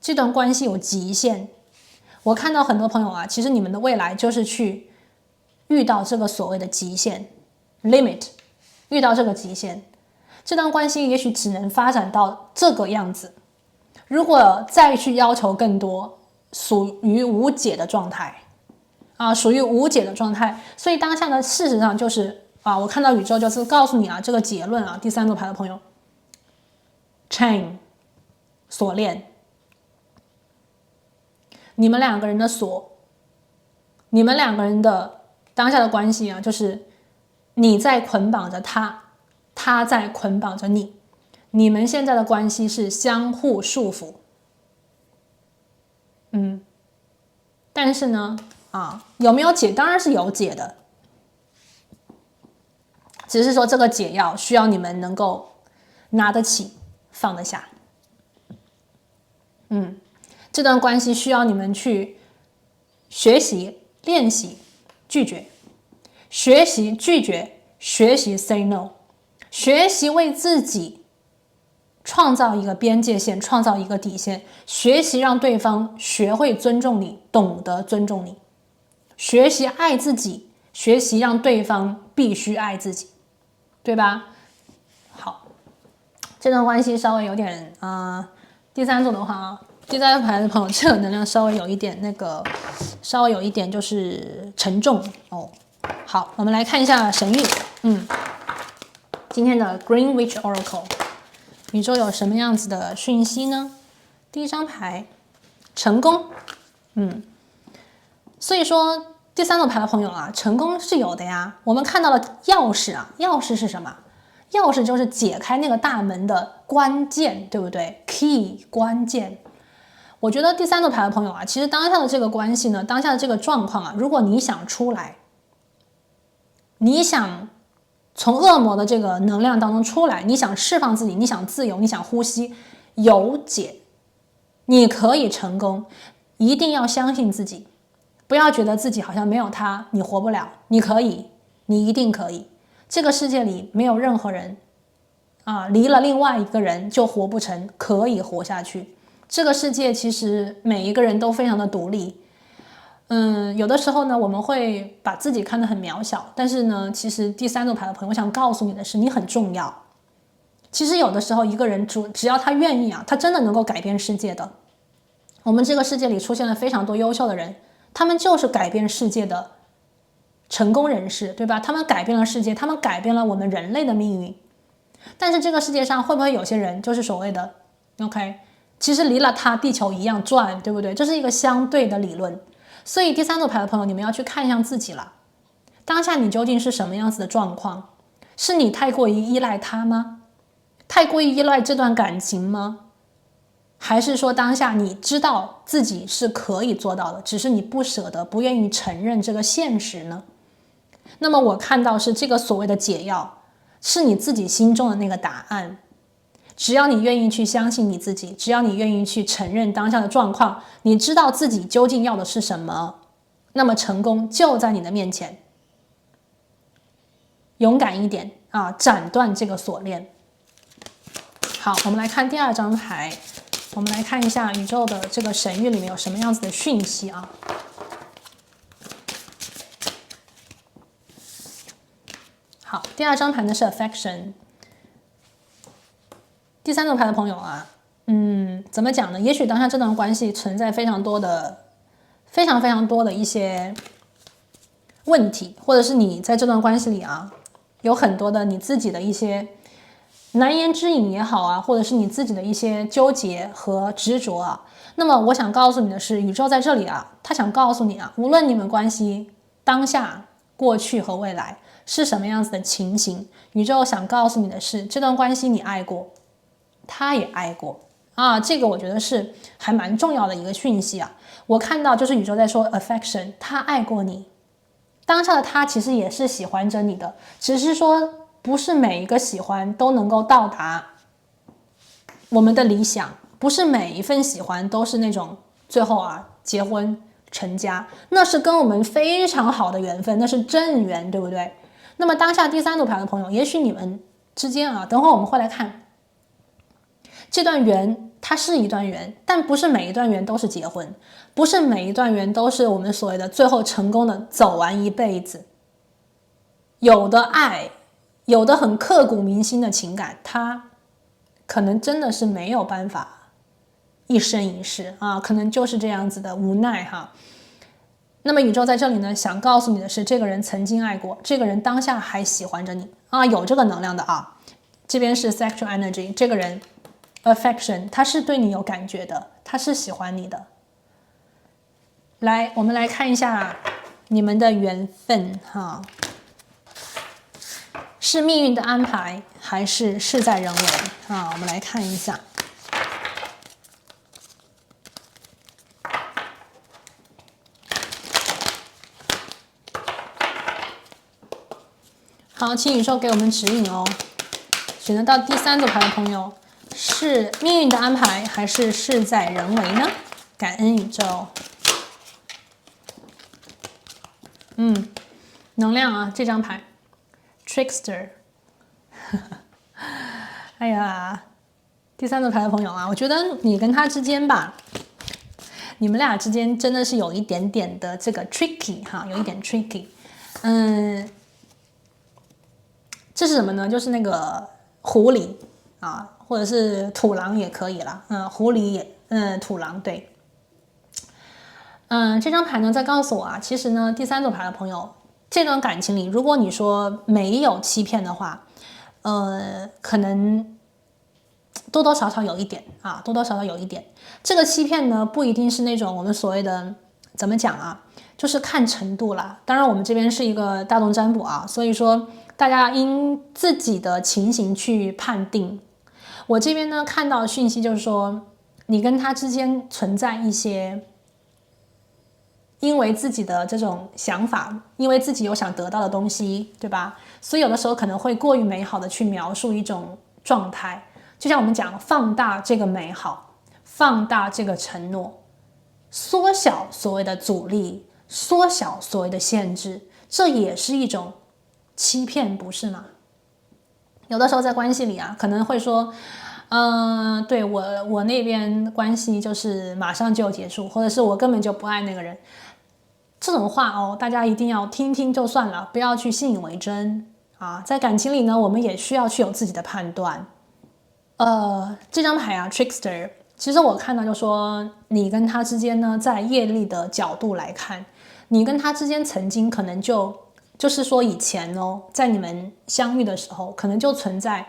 这段关系有极限。我看到很多朋友其实你们的未来就是去遇到这个所谓的极限 limit， 遇到这个极限，这段关系也许只能发展到这个样子，如果再去要求更多，属于无解的状态属于无解的状态。所以当下呢，事实上就是我看到宇宙就是告诉你这个结论第3组牌的朋友 chain 锁链，你们两个人的锁，你们两个人的当下的关系就是你在捆绑着他，他在捆绑着你，你们现在的关系是相互束缚。但是呢有没有解？当然是有解的，只是说这个解药需要你们能够拿得起放得下。这段关系需要你们去学习练习拒绝，学习拒绝，学习 say no， 学习为自己创造一个边界线，创造一个底线，学习让对方学会尊重你，懂得尊重你，学习爱自己，学习让对方必须爱自己，对吧？好，这段关系稍微有点第3组的话第3排的朋友，这个能量稍微有一点那个稍微有一点就是沉重哦。好，我们来看一下神谕。今天的 Greenwich Oracle， 宇宙有什么样子的讯息呢？第一张牌，成功。所以说第三组牌的朋友啊，成功是有的呀。我们看到了钥匙啊，钥匙是什么？钥匙就是解开那个大门的关键，对不对 ？Key 关键。我觉得第三组牌的朋友啊，其实当下的这个关系呢，当下的这个状况啊，如果你想出来，你想从恶魔的这个能量当中出来，你想释放自己，你想自由，你想呼吸，有解，你可以成功。一定要相信自己，不要觉得自己好像没有他你活不了，你可以，你一定可以。这个世界里没有任何人离了另外一个人就活不成，可以活下去。这个世界其实每一个人都非常的独立。有的时候呢，我们会把自己看得很渺小，但是呢，其实第三组牌的朋友，我想告诉你的是，你很重要。其实有的时候，一个人只要他愿意他真的能够改变世界的。我们这个世界里出现了非常多优秀的人，他们就是改变世界的成功人士，对吧？他们改变了世界，他们改变了我们人类的命运。但是这个世界上会不会有些人就是所谓的 OK， 其实离了他地球一样转，对不对？这是一个相对的理论。所以第三组牌的朋友，你们要去看向自己了。当下你究竟是什么样子的状况？是你太过于依赖他吗？太过于依赖这段感情吗？还是说当下你知道自己是可以做到的，只是你不舍得，不愿意承认这个现实呢？那么我看到是这个所谓的解药，是你自己心中的那个答案。只要你愿意去相信你自己，只要你愿意去承认当下的状况，你知道自己究竟要的是什么，那么成功就在你的面前。勇敢一点斩断这个锁链。好，我们来看第二张牌，我们来看一下宇宙的这个神谕里面有什么样子的讯息啊。好，第二张牌呢是 affection。第三组牌的朋友怎么讲呢？也许当下这段关系存在非常多的一些问题，或者是你在这段关系里有很多的你自己的一些难言之隐也好或者是你自己的一些纠结和执着那么我想告诉你的是，宇宙在这里他想告诉你无论你们关系当下、过去和未来是什么样子的情形，宇宙想告诉你的是，这段关系你爱过，他也爱过这个我觉得是还蛮重要的一个讯息我看到就是宇宙在说 affection， 他爱过你，当下的他其实也是喜欢着你的，只是说不是每一个喜欢都能够到达我们的理想，不是每一份喜欢都是那种最后结婚成家，那是跟我们非常好的缘分，那是正缘，对不对？那么当下第三组牌的朋友，也许你们之间等会我们会来看这段缘，它是一段缘，但不是每一段缘都是结婚，不是每一段缘都是我们所谓的最后成功的走完一辈子。有的爱，有的很刻骨铭心的情感，它可能真的是没有办法一生一世可能就是这样子的无奈那么宇宙在这里呢，想告诉你的是，这个人曾经爱过，这个人当下还喜欢着你有这个能量的这边是 sexual energy， 这个人 affection， 他是对你有感觉的，他是喜欢你的。来，我们来看一下你们的缘分是命运的安排，还是事在人为我们来看一下。好，请宇宙给我们指引选择到第三组牌的朋友，是命运的安排还是事在人为呢？感恩宇宙。能量这张牌 Trickster 哎呀，第三组牌的朋友我觉得你跟他之间吧，你们俩之间真的是有一点点的这个 tricky 有一点 tricky。这是什么呢？就是那个狐狸或者是土狼也可以啦。狐狸也土狼对。这张牌呢在告诉我啊，其实呢第三组牌的朋友，这段感情里，如果你说没有欺骗的话，可能多多少少有一点啊，多多少少有一点。这个欺骗呢，不一定是那种我们所谓的怎么讲啊，就是看程度啦。当然，我们这边是一个大众占卜啊，所以说大家因自己的情形去判定。我这边呢看到的讯息就是说，你跟他之间存在一些因为自己的这种想法，因为自己有想得到的东西，对吧？所以有的时候可能会过于美好的去描述一种状态，就像我们讲放大这个美好，放大这个承诺，缩小所谓的阻力，缩小所谓的限制，这也是一种欺骗，不是吗？有的时候在关系里啊，可能会说对我那边关系就是马上就结束，或者是我根本就不爱那个人，这种话哦，大家一定要听听就算了，不要去信以为真啊。在感情里呢，我们也需要去有自己的判断。这张牌啊 ，Trickster， 其实我看到就说你跟他之间呢，在业力的角度来看，你跟他之间曾经可能就是说以前哦，在你们相遇的时候，可能就存在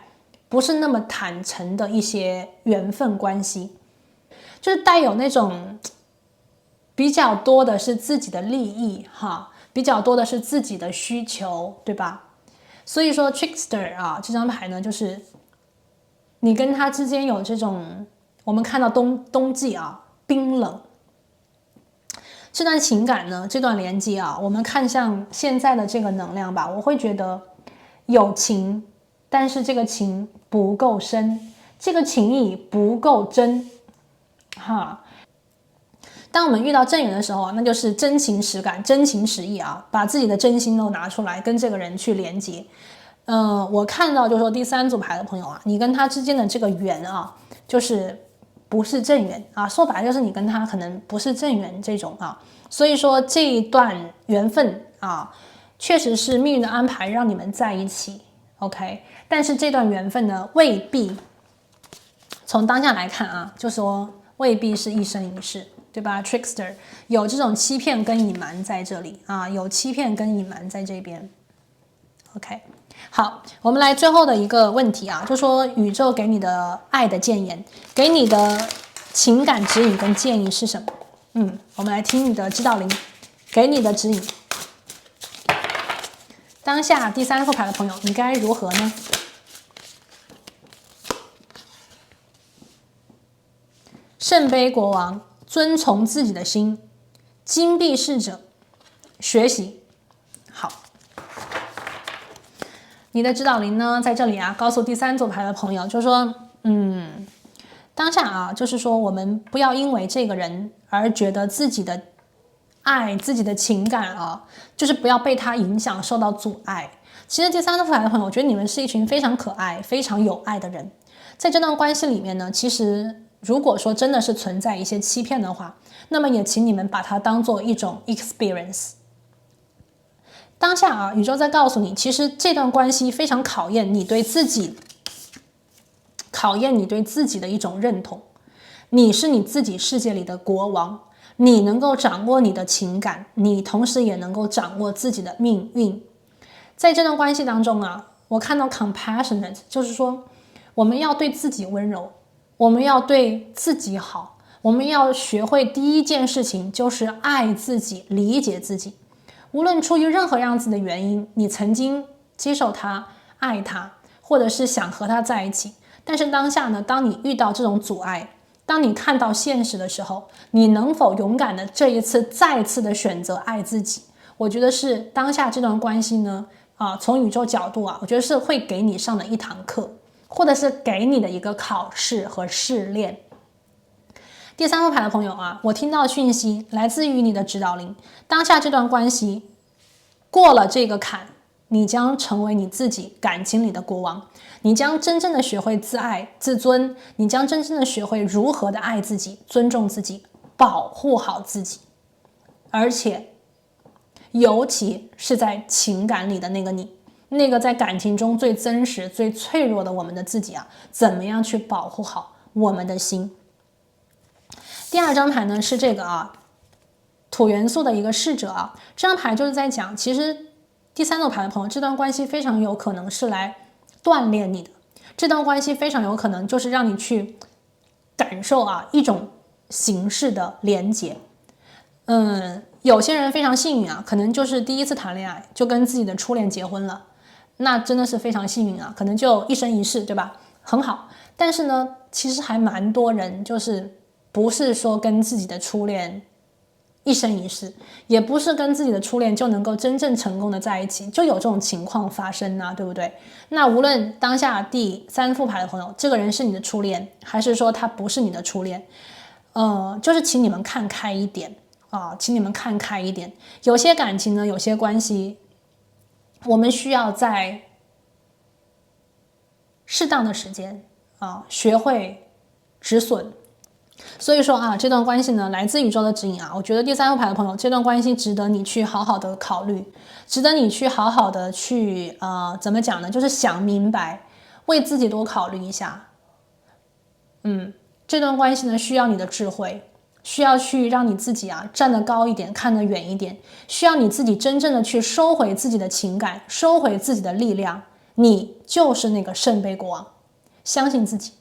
不是那么坦诚的一些缘分关系，就是带有那种比较多的是自己的利益哈，比较多的是自己的需求，对吧？所以说 Trickster 啊，这张牌呢，就是你跟他之间有这种，我们看到冬季啊，冰冷。这段情感呢，这段连接啊，我们看向现在的这个能量吧，我会觉得有情，但是这个情不够深，这个情谊不够真，哈。当我们遇到正缘的时候，那就是真情实感、真情实意啊，把自己的真心都拿出来跟这个人去连接。我看到就是说第三组牌的朋友啊，你跟他之间的这个缘啊，就是不是正缘啊，说白了就是你跟他可能不是正缘这种啊，所以说这一段缘分啊，确实是命运的安排让你们在一起 ，OK， 但是这段缘分呢，未必从当下来看啊，就说未必是一生一世，对吧 ？Trickster 有这种欺骗跟隐瞒在这里啊，有欺骗跟隐瞒在这边 ，OK。好，我们来最后的一个问题啊，就说宇宙给你的爱的谏言，给你的情感指引跟建议是什么？我们来听你的指导灵给你的指引。当下第三副牌的朋友，你该如何呢？圣杯国王，遵从自己的心，金币侍者，学习。好。你的指导灵呢，在这里啊，告诉第三组牌的朋友，就是说，当下啊，就是说，我们不要因为这个人而觉得自己的爱、自己的情感啊，就是不要被他影响、受到阻碍。其实第三组牌的朋友，我觉得你们是一群非常可爱、非常有爱的人。在这段关系里面呢，其实如果说真的是存在一些欺骗的话，那么也请你们把它当做一种 experience。当下啊，宇宙在告诉你，其实这段关系非常考验你对自己的一种认同。你是你自己世界里的国王，你能够掌握你的情感，你同时也能够掌握自己的命运。在这段关系当中啊，我看到 compassionate， 就是说我们要对自己温柔，我们要对自己好，我们要学会第一件事情就是爱自己，理解自己。无论出于任何样子的原因，你曾经接受他、爱他，或者是想和他在一起，但是当下呢，当你遇到这种阻碍，当你看到现实的时候，你能否勇敢的这一次再次的选择爱自己？我觉得是当下这段关系呢，从宇宙角度啊，我觉得是会给你上的一堂课，或者是给你的一个考试和试炼。第三副牌的朋友啊，我听到讯息来自于你的指导灵，当下这段关系过了这个坎，你将成为你自己感情里的国王，你将真正的学会自爱自尊，你将真正的学会如何的爱自己，尊重自己，保护好自己，而且尤其是在情感里的那个你，那个在感情中最真实最脆弱的我们的自己啊，怎么样去保护好我们的心。第二张牌呢是这个土元素的一个侍者啊，这张牌就是在讲，其实第三组牌的朋友，这段关系非常有可能是来锻炼你的，这段关系非常有可能就是让你去感受啊一种形式的连结。有些人非常幸运啊，可能就是第一次谈恋爱就跟自己的初恋结婚了，那真的是非常幸运啊，可能就一生一世，对吧？很好。但是呢，其实还蛮多人就是不是说跟自己的初恋一生一世，也不是跟自己的初恋就能够真正成功的在一起，就有这种情况发生啊，对不对？那无论当下第三副牌的朋友，这个人是你的初恋，还是说他不是你的初恋，就是请你们看开一点啊，请你们看开一点。有些感情呢，有些关系，我们需要在适当的时间啊，学会止损。所以说啊，这段关系呢，来自宇宙的指引啊，我觉得第三副牌的朋友，这段关系值得你去好好的考虑，值得你去好好的去怎么讲呢？就是想明白，为自己多考虑一下。这段关系呢，需要你的智慧，需要去让你自己啊站得高一点，看得远一点，需要你自己真正的去收回自己的情感，收回自己的力量，你就是那个圣杯国王，相信自己。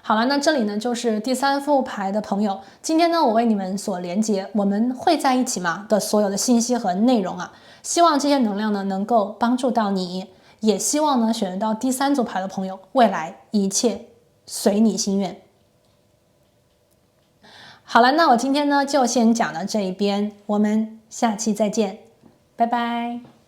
好了，那这里呢就是第三副牌的朋友，今天呢我为你们所连接我们会在一起吗的所有的信息和内容啊，希望这些能量呢能够帮助到你，也希望呢选到第三组牌的朋友，未来一切随你心愿。好了，那我今天呢就先讲到这一边，我们下期再见，拜拜。